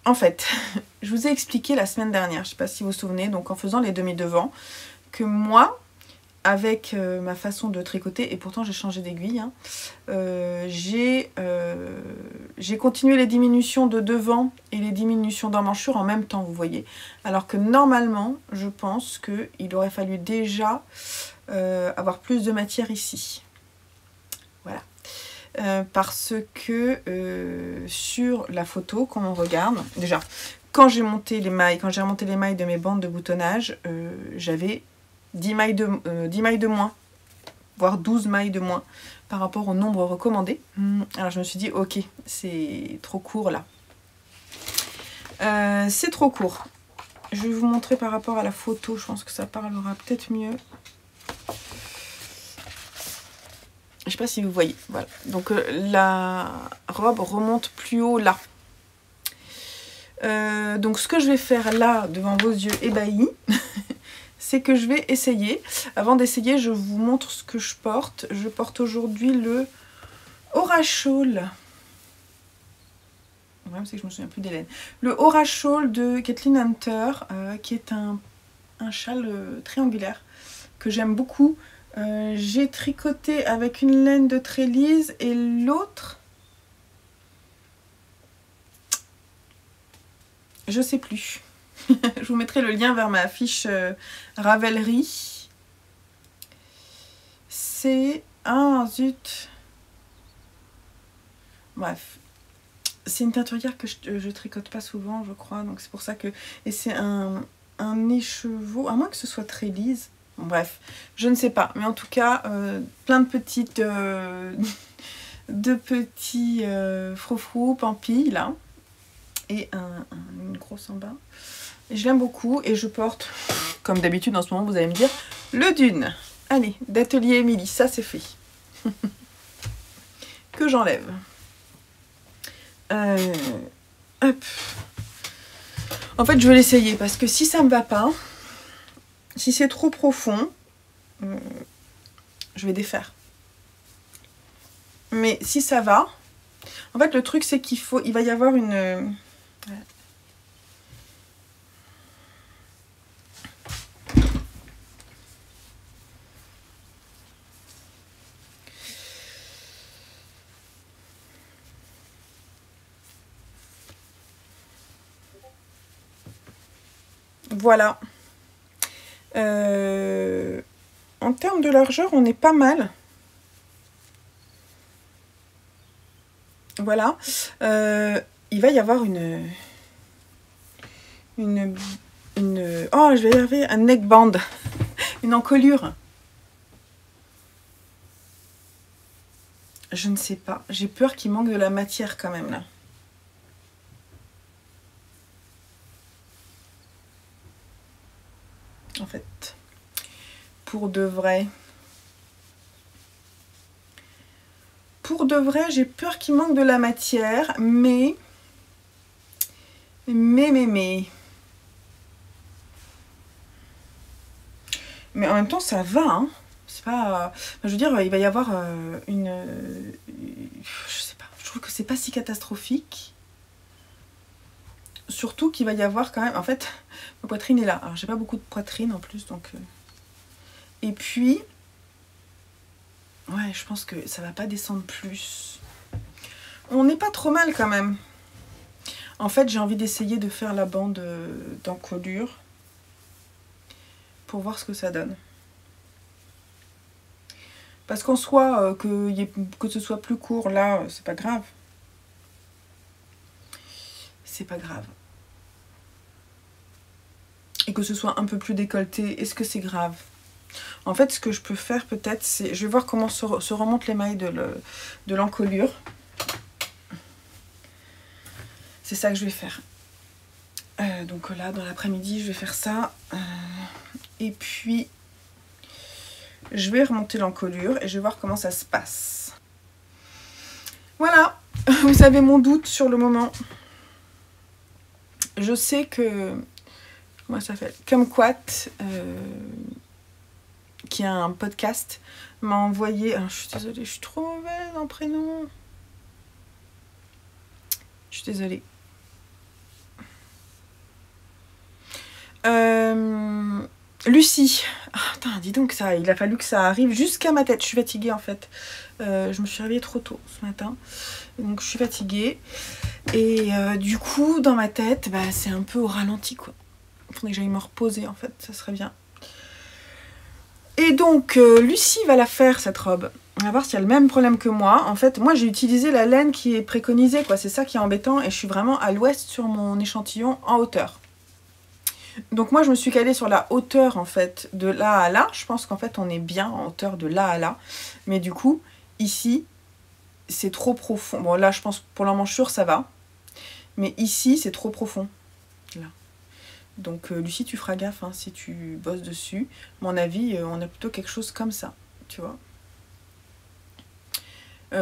S1: En fait, je vous ai expliqué la semaine dernière, je ne sais pas si vous vous souvenez, donc en faisant les demi-devants, que moi, avec ma façon de tricoter, et pourtant j'ai changé d'aiguille, hein, j'ai continué les diminutions de devant et les diminutions d'emmanchure en même temps, vous voyez. Alors que normalement, je pense qu'il aurait fallu déjà avoir plus de matière ici. Voilà. Parce que sur la photo, quand on regarde, déjà, quand j'ai remonté les mailles de mes bandes de boutonnage, j'avais 10 mailles de moins, voire 12 mailles de moins par rapport au nombre recommandé. Alors je me suis dit, ok, c'est trop court là. C'est trop court. Je vais vous montrer par rapport à la photo, je pense que ça parlera peut-être mieux. Je sais pas si vous voyez, voilà. Donc la robe remonte plus haut là. Donc ce que je vais faire là, devant vos yeux ébahis, c'est que je vais essayer. Avant d'essayer, je vous montre ce que je porte. Je porte aujourd'hui le Aura Shawl. Le problème, c'est que je me souviens plus d'Hélène. Le Aura Shawl de Kathleen Hunter, qui est un châle triangulaire que j'aime beaucoup. J'ai tricoté avec une laine de Trélise et l'autre, je sais plus. Je vous mettrai le lien vers ma fiche Ravelry. C'est... Ah zut. Bref. C'est une teinturière que je tricote pas souvent, je crois. Donc c'est pour ça que... Et c'est un écheveau, à moins que ce soit Trélise. Bref, je ne sais pas, mais en tout cas, plein de petites froufrous, pampilles là, et une grosse en bas. Et je l'aime beaucoup et je porte, comme d'habitude en ce moment, vous allez me dire, le Dune. Allez, d'Atelier Émilie, ça c'est fait. Que j'enlève. Hop. En fait, je vais l'essayer parce que si ça me va pas, si c'est trop profond, je vais défaire. Mais si ça va, en fait le truc c'est il va y avoir une... Voilà. En termes de largeur, on est pas mal. Voilà. Il va y avoir une... Oh, je vais y arriver, un neckband. Une encolure. Je ne sais pas. J'ai peur qu'il manque de la matière quand même là. En fait, pour de vrai, j'ai peur qu'il manque de la matière, mais en même temps ça va, hein. C'est pas, je veux dire, il va y avoir je sais pas, je trouve que c'est pas si catastrophique. surtout qu'il va y avoir quand même... En fait, ma poitrine est là. Alors, j'ai pas beaucoup de poitrine en plus, donc... Et puis... Ouais, je pense que ça va pas descendre plus. On n'est pas trop mal quand même. En fait, j'ai envie d'essayer de faire la bande d'encolure pour voir ce que ça donne. Parce qu'en soi, que ce soit plus court, là, c'est pas grave. C'est pas grave. Et que ce soit un peu plus décolleté, est-ce que c'est grave? En fait, ce que je peux faire peut-être, c'est... Je vais voir comment se remontent les mailles de l'encolure. C'est ça que je vais faire. Donc là, dans l'après-midi, je vais faire ça. Et puis, je vais remonter l'encolure et je vais voir comment ça se passe. Voilà, vous savez mon doute sur le moment. Je sais que... Comment ça s'appelle? Kumquat, qui a un podcast, m'a envoyé... Alors, je suis désolée, je suis trop mauvaise en prénom. Je suis désolée. Lucie. Ah, putain, dis donc, ça, il a fallu que ça arrive jusqu'à ma tête. Je suis fatiguée en fait. Je me suis réveillée trop tôt ce matin. Donc je suis fatiguée. Et du coup, dans ma tête, bah, c'est un peu au ralenti quoi. Il faudrait que j'aille me reposer en fait, ça serait bien. Et donc, Lucie va la faire cette robe. On va voir s'il y a le même problème que moi. En fait, moi j'ai utilisé la laine qui est préconisée, quoi. C'est ça qui est embêtant. Et je suis vraiment à l'ouest sur mon échantillon en hauteur. Donc moi je me suis calée sur la hauteur en fait de là à là. Je pense qu'en fait on est bien en hauteur de là à là. Mais du coup, ici, c'est trop profond. Bon là je pense pour l'emmanchure ça va. Mais ici c'est trop profond. Là. Donc Lucie tu feras gaffe hein, si tu bosses dessus. À mon avis on a plutôt quelque chose comme ça. Tu vois.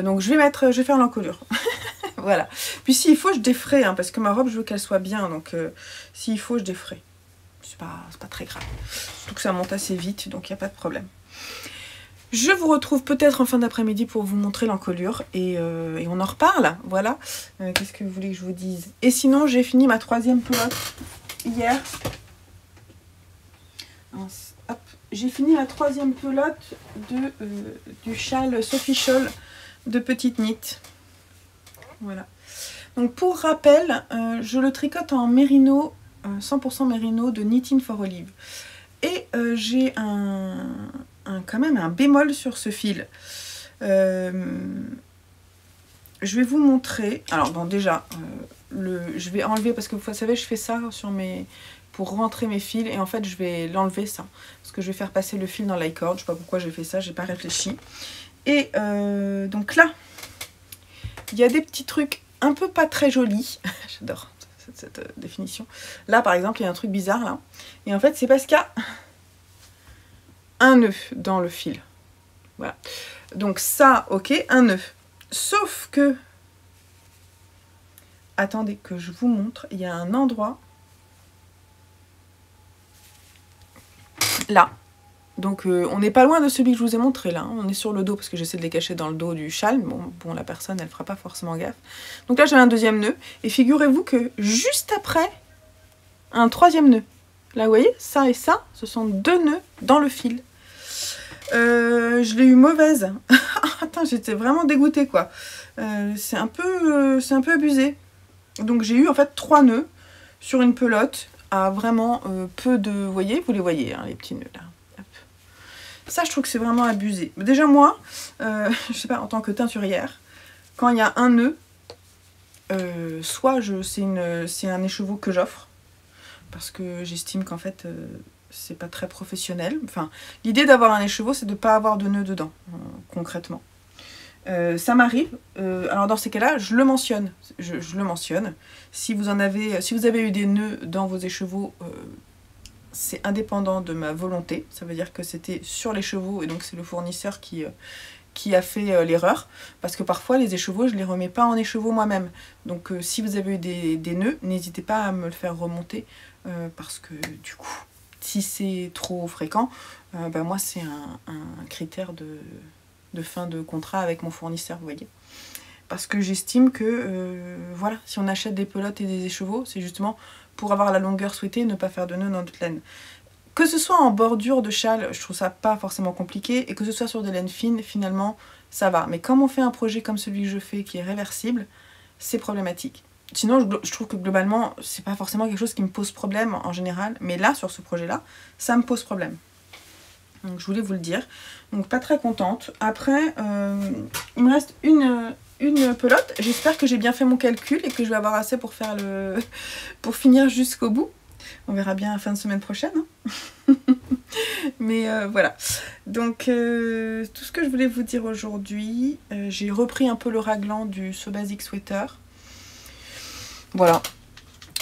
S1: Donc je vais faire l'encolure. Voilà. Puis s'il faut je défrais. Hein, parce que ma robe je veux qu'elle soit bien. Donc s'il faut je défrais. C'est pas très grave. Surtout que ça monte assez vite, donc il n'y a pas de problème. Je vous retrouve peut-être en fin d'après-midi pour vous montrer l'encolure et on en reparle. Voilà. Qu'est-ce que vous voulez que je vous dise? Et sinon, j'ai fini ma 3e pelote hier. Hop. J'ai fini la 3e pelote du châle Sophie Scholl de Petite Knit. Voilà. Donc pour rappel, je le tricote en mérino. 100% mérino de Knitting for Olive. Et j'ai quand même un bémol sur ce fil. Je vais vous montrer. Alors bon déjà, je vais enlever parce que vous savez je fais ça pour rentrer mes fils et en fait je vais l'enlever ça. Parce que je vais faire passer le fil dans l'icord. Je sais pas pourquoi j'ai fait ça, j'ai pas réfléchi. Et donc là, il y a des petits trucs un peu pas très jolis. J'adore cette définition. Là, par exemple, il y a un truc bizarre, là. Et en fait, c'est parce qu'il y a un nœud dans le fil. Voilà. Donc ça, ok, un nœud. Sauf que... Attendez que je vous montre. Il y a un endroit... Là. Donc, on n'est pas loin de celui que je vous ai montré, là. On est sur le dos, parce que j'essaie de les cacher dans le dos du châle. Bon, la personne, elle fera pas forcément gaffe. Donc là, j'ai un 2e nœud. Et figurez-vous que juste après, un 3e nœud. Là, vous voyez, ça et ça, ce sont 2 nœuds dans le fil. Je l'ai eu mauvaise. Attends, j'étais vraiment dégoûtée, quoi. C'est un peu abusé. Donc, j'ai eu, en fait, 3 nœuds sur une pelote à vraiment peu de... Vous voyez, vous les voyez, hein, les petits nœuds, là. Ça, je trouve que c'est vraiment abusé. Déjà, moi, je sais pas, en tant que teinturière, quand il y a un nœud, soit c'est un écheveau que j'offre, parce que j'estime qu'en fait, c'est pas très professionnel. Enfin, l'idée d'avoir un écheveau, c'est de ne pas avoir de nœud dedans, concrètement. Ça m'arrive. Alors, dans ces cas-là, je le mentionne. Je le mentionne. Si vous avez eu des nœuds dans vos écheveaux... c'est indépendant de ma volonté, ça veut dire que c'était sur l'écheveau et donc c'est le fournisseur qui a fait l'erreur, parce que parfois les écheveaux je les remets pas en écheveau moi-même, donc si vous avez eu des nœuds, n'hésitez pas à me le faire remonter, parce que du coup, si c'est trop fréquent, bah moi c'est un critère de fin de contrat avec mon fournisseur, vous voyez, parce que j'estime que voilà, si on achète des pelotes et des écheveaux, c'est justement pour avoir la longueur souhaitée et ne pas faire de nœuds dans notre laine. Que ce soit en bordure de châle, je trouve ça pas forcément compliqué, et que ce soit sur des laines fines, finalement, ça va. Mais comme on fait un projet comme celui que je fais, qui est réversible, c'est problématique. Sinon, je trouve que globalement, c'est pas forcément quelque chose qui me pose problème en général, mais là, sur ce projet-là, ça me pose problème. Donc je voulais vous le dire. Donc pas très contente. Après, il me reste une pelote. J'espère que j'ai bien fait mon calcul et que je vais avoir assez pour faire pour finir jusqu'au bout. On verra bien à la fin de semaine prochaine. Hein. Mais voilà. Donc tout ce que je voulais vous dire aujourd'hui, j'ai repris un peu le raglan du So Basic Sweater. Voilà.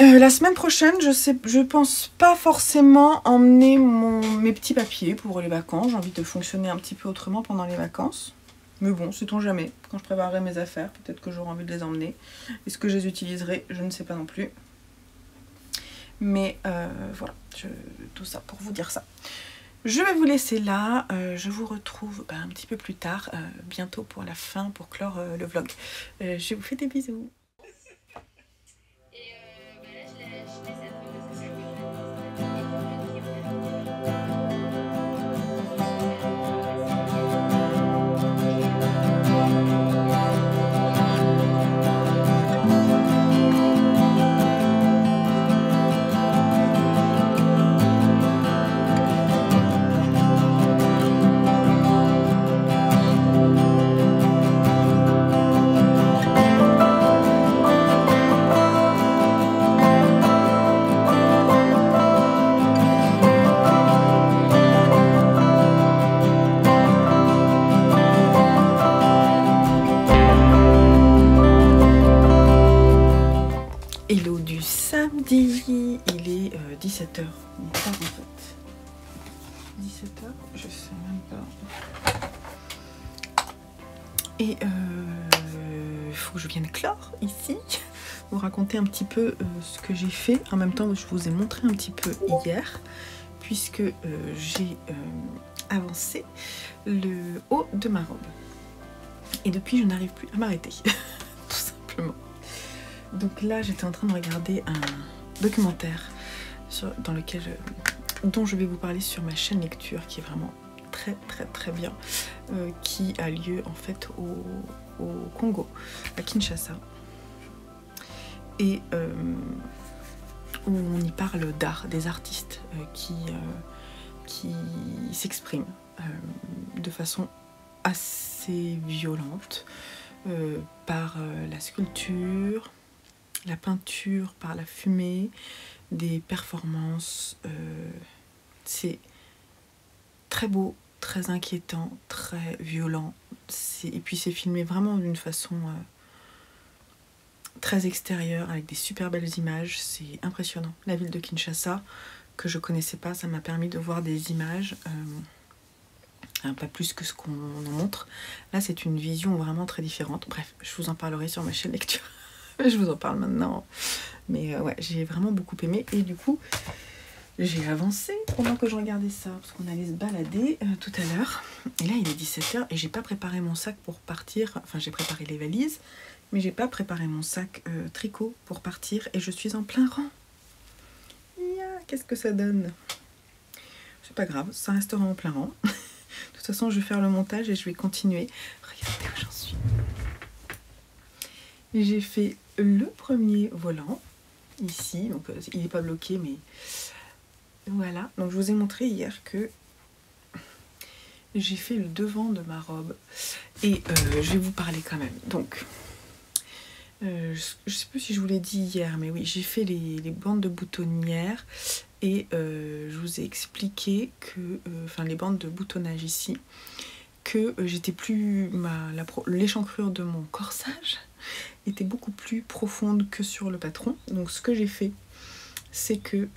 S1: La semaine prochaine, je pense pas forcément emmener mes petits papiers pour les vacances. J'ai envie de fonctionner un petit peu autrement pendant les vacances. Mais bon, sait-on jamais. Quand je préparerai mes affaires, peut-être que j'aurai envie de les emmener. Est-ce que je les utiliserai? Je ne sais pas non plus. Mais voilà, tout ça pour vous dire ça. Je vais vous laisser là. Je vous retrouve un petit peu plus tard, bientôt pour la fin, pour clore le vlog. Je vous fais des bisous. Hello du samedi, il est 17h. Il est tard en fait. 17h, je sais même pas. Et il faut que je vienne clore ici, vous raconter un petit peu ce que j'ai fait. En même temps, je vous ai montré un petit peu hier, puisque j'ai avancé le haut de ma robe. Et depuis, je n'arrive plus à m'arrêter, tout simplement. Donc là, j'étais en train de regarder un documentaire dont je vais vous parler sur ma chaîne lecture, qui est vraiment très bien, qui a lieu en fait au Congo, à Kinshasa, et où on y parle d'art, des artistes qui s'expriment de façon assez violente par la sculpture, la peinture, par la fumée, des performances. C'est très beau, très inquiétant, très violent. Et puis c'est filmé vraiment d'une façon très extérieure, avec des super belles images. C'est impressionnant. La ville de Kinshasa, que je connaissais pas, ça m'a permis de voir des images, pas plus que ce qu'on en montre. Là, c'est une vision vraiment très différente. Bref, je vous en parlerai sur ma chaîne lecture. Je vous en parle maintenant. Mais ouais, j'ai vraiment beaucoup aimé. Et du coup, j'ai avancé pendant que je regardais ça, parce qu'on allait se balader tout à l'heure. Et là, il est 17h et j'ai pas préparé mon sac pour partir. Enfin, j'ai préparé les valises, mais j'ai pas préparé mon sac tricot pour partir. Et je suis en plein rang. Qu'est-ce que ça donne? C'est pas grave, ça restera en plein rang. De toute façon, je vais faire le montage et je vais continuer. Regardez où j'en suis. J'ai fait le premier volant ici, donc il n'est pas bloqué, mais voilà. Donc je vous ai montré hier que j'ai fait le devant de ma robe et je vais vous parler quand même. Donc je sais plus si je vous l'ai dit hier, mais oui, j'ai fait les bandes de boutonnière et je vous ai expliqué que, enfin les bandes de boutonnage ici, que j'étais plus, l'échancrure de mon corsage était beaucoup plus profonde que sur le patron. Donc ce que j'ai fait, c'est que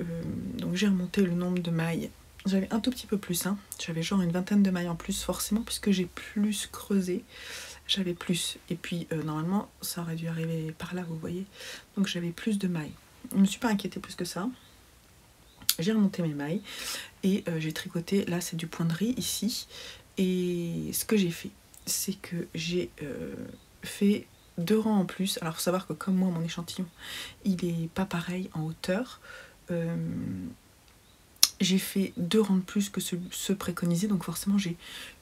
S1: donc j'ai remonté le nombre de mailles. J'avais un tout petit peu plus, hein. J'avais genre une vingtaine de mailles en plus, forcément, puisque j'ai plus creusé. J'avais plus. Et puis normalement, ça aurait dû arriver par là, vous voyez. Donc j'avais plus de mailles. Je ne me suis pas inquiétée plus que ça. J'ai remonté mes mailles et j'ai tricoté. Là, c'est du point de riz ici. Et ce que j'ai fait, c'est que j'ai fait 2 rangs en plus. Alors, il faut savoir que comme moi, mon échantillon, il est pas pareil en hauteur. J'ai fait 2 rangs de plus que ceux préconisés, donc forcément j'ai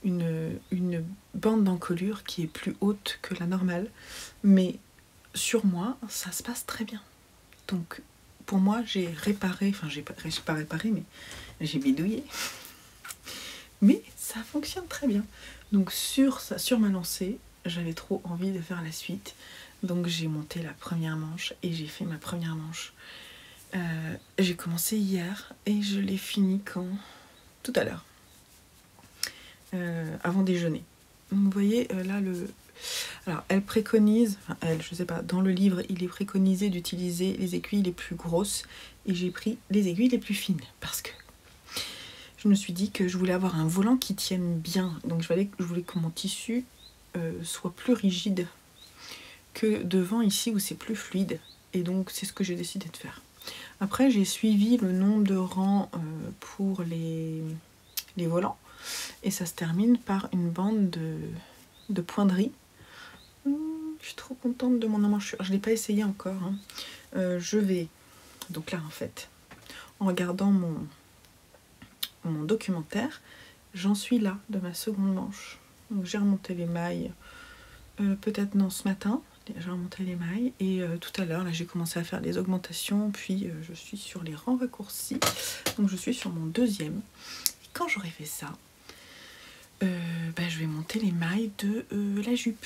S1: une bande d'encolure qui est plus haute que la normale, mais sur moi ça se passe très bien. Donc pour moi j'ai réparé, enfin j'ai pas réparé, mais j'ai bidouillé, mais ça fonctionne très bien. Donc sur ma lancée, j'avais trop envie de faire la suite, donc j'ai monté la première manche et j'ai fait ma première manche. J'ai commencé hier et je l'ai fini quand? Tout à l'heure, avant déjeuner. Donc vous voyez là alors elle préconise, enfin elle, je sais pas, dans le livre il est préconisé d'utiliser les aiguilles les plus grosses et j'ai pris les aiguilles les plus fines parce que je me suis dit que je voulais avoir un volant qui tienne bien, donc je voulais que mon tissu soit plus rigide que devant ici où c'est plus fluide, et donc c'est ce que j'ai décidé de faire. Après, j'ai suivi le nombre de rangs pour les volants. Et ça se termine par une bande de pointerie. Je suis trop contente de mon emmanchure. Je ne l'ai pas essayé encore. Hein. Je vais... Donc là, en fait, en regardant mon documentaire, j'en suis là, de ma seconde manche. Donc j'ai remonté les mailles, peut-être non ce matin. J'ai remonté les mailles et tout à l'heure là j'ai commencé à faire les augmentations, puis je suis sur les rangs raccourcis, donc je suis sur mon deuxième, et quand j'aurai fait ça je vais monter les mailles de la jupe,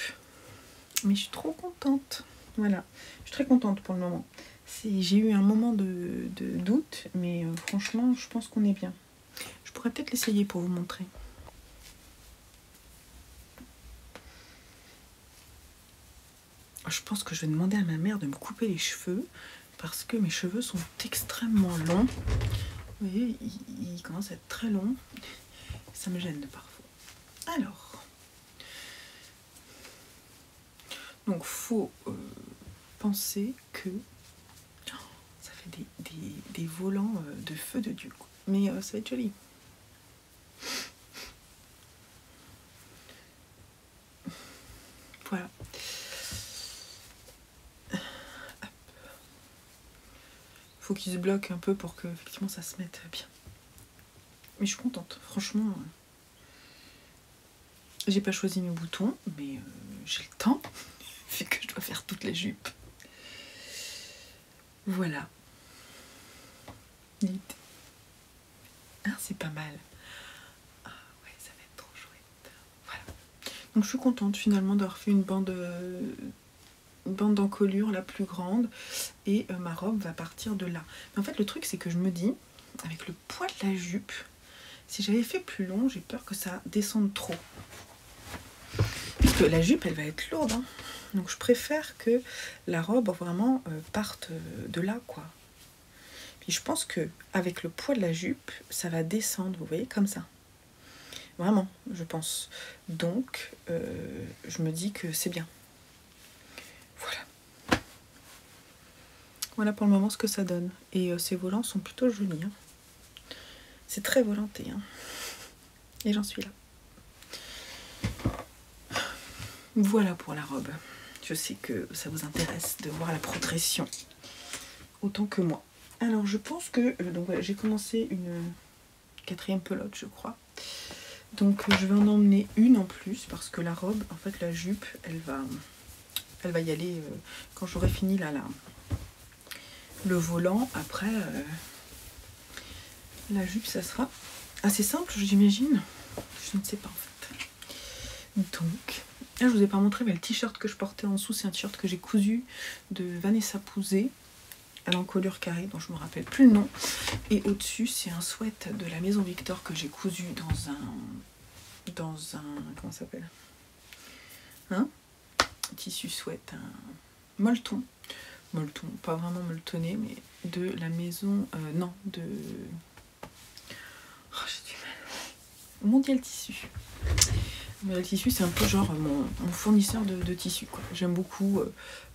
S1: mais je suis trop contente, voilà, je suis très contente pour le moment. J'ai eu un moment de doute, mais franchement je pense qu'on est bien. Je pourrais peut-être l'essayer pour vous montrer. Je pense que je vais demander à ma mère de me couper les cheveux parce que mes cheveux sont extrêmement longs. Vous voyez, ils commencent à être très longs. Ça me gêne parfois. Alors, donc faut penser que ça fait des volants de feu de Dieu. Mais ça va être joli. Voilà. Faut qu'il se bloque un peu pour que effectivement ça se mette bien. Mais je suis contente, franchement. J'ai pas choisi mes boutons, mais j'ai le temps, vu que je dois faire toute la jupe. Voilà. Ah, c'est pas mal. Ah ouais, ça va être trop chouette. Voilà. Donc je suis contente finalement d'avoir fait une bande d'encolure la plus grande, et ma robe va partir de là. Mais en fait le truc c'est que je me dis, avec le poids de la jupe, si j'avais fait plus long, j'ai peur que ça descende trop. Parce que la jupe elle va être lourde, hein. Donc je préfère que la robe vraiment parte de là, quoi. Puis je pense que avec le poids de la jupe, ça va descendre, vous voyez, comme ça. Vraiment, je pense. Donc je me dis que c'est bien. Voilà. Voilà pour le moment ce que ça donne. Et ces volants sont plutôt jolis, hein. C'est très volanté, hein. Et j'en suis là. Voilà pour la robe. Je sais que ça vous intéresse de voir la progression autant que moi. Alors je pense que donc voilà, j'ai commencé une 4e pelote, je crois. Donc je vais en emmener une en plus parce que la robe, en fait la jupe, elle va y aller quand j'aurai fini là le volant. Après la jupe ça sera assez simple, j'imagine. Je ne sais pas en fait. Donc là je vous ai pas montré, mais le t-shirt que je portais en dessous, c'est un t-shirt que j'ai cousu de Vanessa Pouzet à l'encolure carrée dont je me rappelle plus le nom, et au-dessus c'est un sweat de la Maison Victor que j'ai cousu dans un comment ça s'appelle, hein, tissu sweat, un molleton, pas vraiment molletonné, mais de la maison non, de j'ai du mal, Mondial Tissu. Mondial Tissu, c'est un peu genre mon fournisseur de tissu, quoi. J'aime beaucoup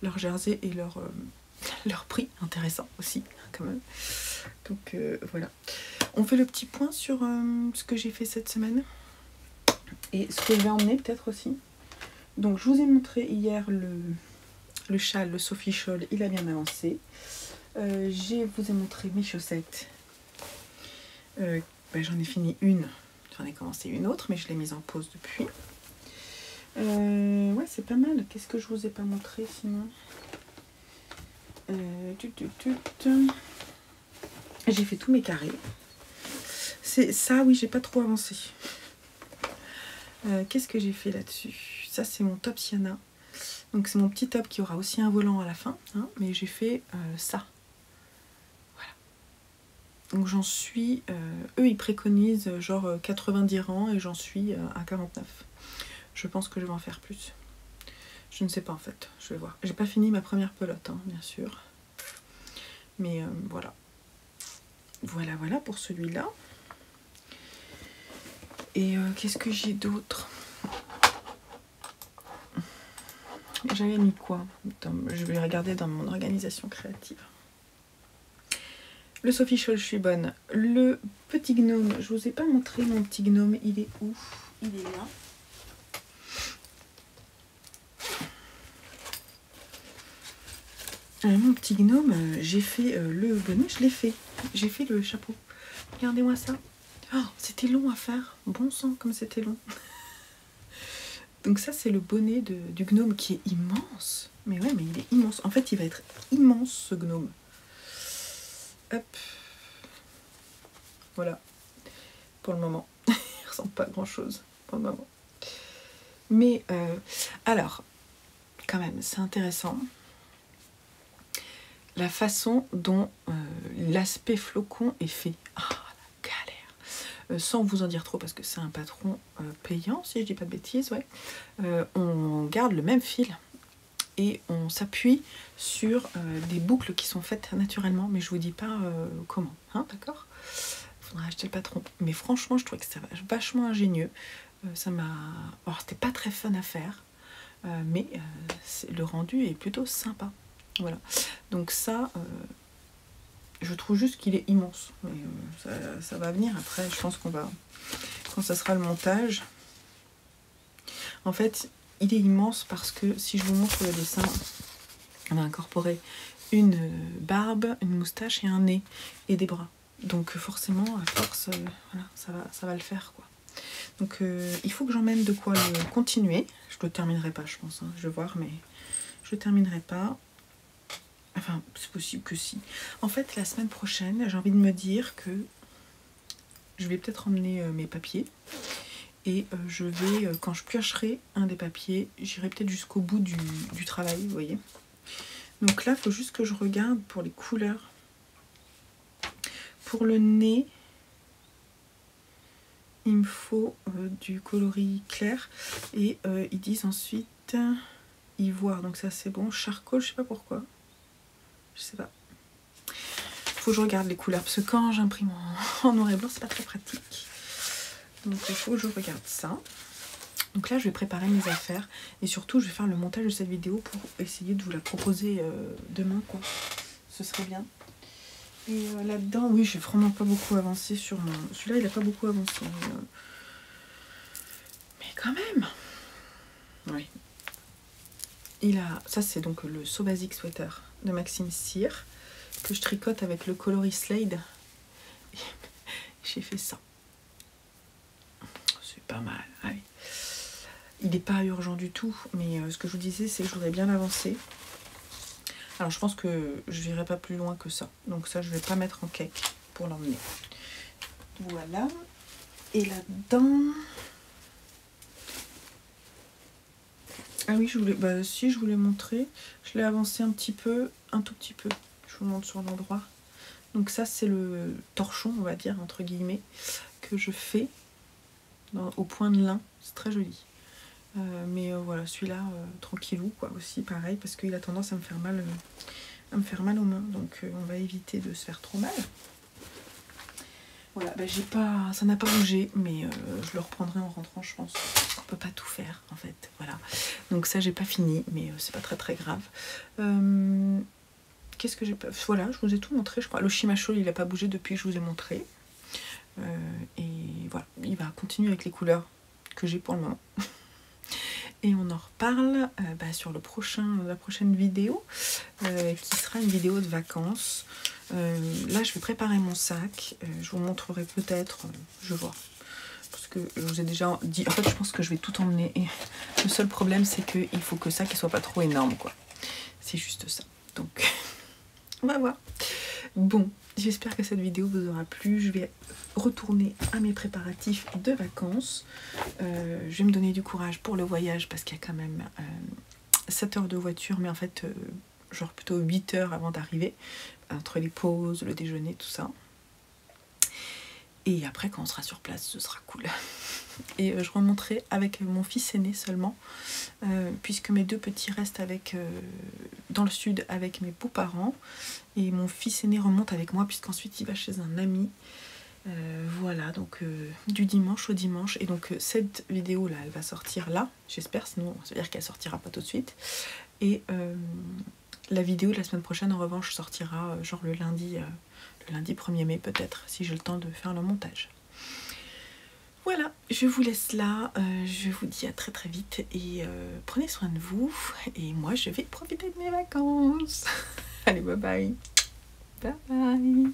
S1: leur jersey et leur prix intéressant aussi quand même. Donc voilà, on fait le petit point sur ce que j'ai fait cette semaine et ce que je vais emmener peut-être aussi. Donc je vous ai montré hier le châle, le Sophie Scholl, il a bien avancé. Je vous ai montré mes chaussettes. J'en ai fini une. J'en ai commencé une autre, mais je l'ai mise en pause depuis. Ouais, c'est pas mal. Qu'est-ce que je vous ai pas montré sinon? J'ai fait tous mes carrés. C'est ça, oui, j'ai pas trop avancé. Qu'est-ce que j'ai fait là-dessus? Ça, c'est mon top Sienna. Donc, c'est mon petit top qui aura aussi un volant à la fin. Hein, mais j'ai fait ça. Voilà. Donc, j'en suis... eux, ils préconisent genre 90 rangs et j'en suis à 49. Je pense que je vais en faire plus. Je ne sais pas en fait. Je vais voir. J'ai pas fini ma première pelote, hein, bien sûr. Mais voilà. Voilà pour celui-là. Et qu'est-ce que j'ai d'autre? J'avais mis quoi? Je vais regarder dans mon organisation créative. Le Sophie Scholl, je suis bonne. Le petit gnome, je vous ai pas montré mon petit gnome. Il est où? Il est là. Mon petit gnome, j'ai fait le bonnet, je l'ai fait. J'ai fait le chapeau. Regardez-moi ça. Oh, c'était long à faire. Bon sang, comme c'était long. Donc ça, c'est le bonnet du gnome qui est immense. Mais ouais, mais il est immense. En fait, il va être immense, ce gnome. Hop. Voilà. Pour le moment. Il ressemble pas à grand-chose pour le moment. Mais, alors, quand même, c'est intéressant. La façon dont l'aspect flocon est fait. Ah, la galère. Sans vous en dire trop, parce que c'est un patron payant, si je dis pas de bêtises, ouais. On garde le même fil et on s'appuie sur des boucles qui sont faites naturellement, mais je vous dis pas comment, hein, d'accord? Il faudra acheter le patron. Mais franchement, je trouvais que c'était vachement ingénieux. Ça m'a... Alors, c'était pas très fun à faire, mais le rendu est plutôt sympa. Voilà, donc ça, je trouve juste qu'il est immense. Mais, ça va venir après, je pense qu'on va, quand ça sera le montage. En fait, il est immense parce que si je vous montre le dessin, on va incorporer une barbe, une moustache et un nez et des bras. Donc forcément, à force, voilà, ça va le faire, quoi. Donc il faut que j'emmène de quoi le continuer. Je ne le terminerai pas, je pense, hein, je vais voir, mais je ne terminerai pas. Enfin, c'est possible que si. En fait, la semaine prochaine, j'ai envie de me dire que je vais peut-être emmener mes papiers. Et je vais, quand je piocherai un des papiers, j'irai peut-être jusqu'au bout du travail, vous voyez. Donc là, il faut juste que je regarde pour les couleurs. Pour le nez, il me faut du coloris clair. Et ils disent ensuite ivoire. Donc ça, c'est bon. Charcoal, je sais pas pourquoi. Je sais pas. Faut que je regarde les couleurs parce que quand j'imprime en noir et blanc, c'est pas très pratique. Donc il faut que je regarde ça. Donc là, je vais préparer mes affaires et surtout, je vais faire le montage de cette vidéo pour essayer de vous la proposer demain, quoi. Ce serait bien. Et là-dedans, oui, j'ai vraiment pas beaucoup avancé sur mon... Celui-là, il a pas beaucoup avancé. Mais quand même. Oui. Il a... Ça, c'est donc le So Basic Sweater de Maxime Cyr que je tricote avec le coloris Slade. J'ai fait ça. C'est pas mal. Allez. Il n'est pas urgent du tout, mais ce que je vous disais, c'est que je voudrais bien l'avancer. Alors, je pense que je n'irai pas plus loin que ça. Donc ça, je ne vais pas mettre en cake pour l'emmener. Voilà. Et là-dedans... Ah oui, je voulais... Bah si, je voulais montrer. Je l'ai avancé un petit peu, un tout petit peu. Je vous montre sur l'endroit. Donc ça, c'est le torchon, on va dire, entre guillemets, que je fais au point de lin. C'est très joli. Mais voilà, celui-là, tranquillou, quoi, aussi, pareil, parce qu'il a tendance à me faire mal aux mains. Donc on va éviter de se faire trop mal. Voilà, bah, ça n'a pas bougé, mais je le reprendrai en rentrant, je pense. On peut pas tout faire, en fait. Voilà. Donc ça, j'ai pas fini, mais c'est pas très très grave. Qu'est-ce que j'ai pas... Voilà, je vous ai tout montré, je crois. Le Shimashol, il a pas bougé depuis que je vous ai montré. Et voilà, il va continuer avec les couleurs que j'ai pour le moment. et on en reparle sur la prochaine vidéo qui sera une vidéo de vacances. Là je vais préparer mon sac, je vous montrerai peut-être, je vois. Parce que je vous ai déjà dit, en fait je pense que je vais tout emmener. Et le seul problème c'est qu'il faut que ça ne soit pas trop énorme quoi. C'est juste ça. Donc on va voir. Bon, j'espère que cette vidéo vous aura plu. Je vais retourner à mes préparatifs de vacances. Je vais me donner du courage pour le voyage parce qu'il y a quand même 7 heures de voiture, mais en fait genre plutôt 8 heures avant d'arriver, entre les pauses, le déjeuner, tout ça. Et après quand on sera sur place, ce sera cool. Et je remonterai avec mon fils aîné seulement, puisque mes 2 petits restent dans le sud avec mes beaux-parents. Et mon fils aîné remonte avec moi, puisqu'ensuite il va chez un ami. Voilà, donc du dimanche au dimanche. Et donc cette vidéo là, elle va sortir là, j'espère, sinon ça veut dire qu'elle sortira pas tout de suite. Et la vidéo de la semaine prochaine en revanche sortira genre le lundi 1er mai peut-être, si j'ai le temps de faire le montage. Voilà, je vous laisse là, je vous dis à très très vite et prenez soin de vous. Et moi je vais profiter de mes vacances. Allez, bye bye. Bye bye.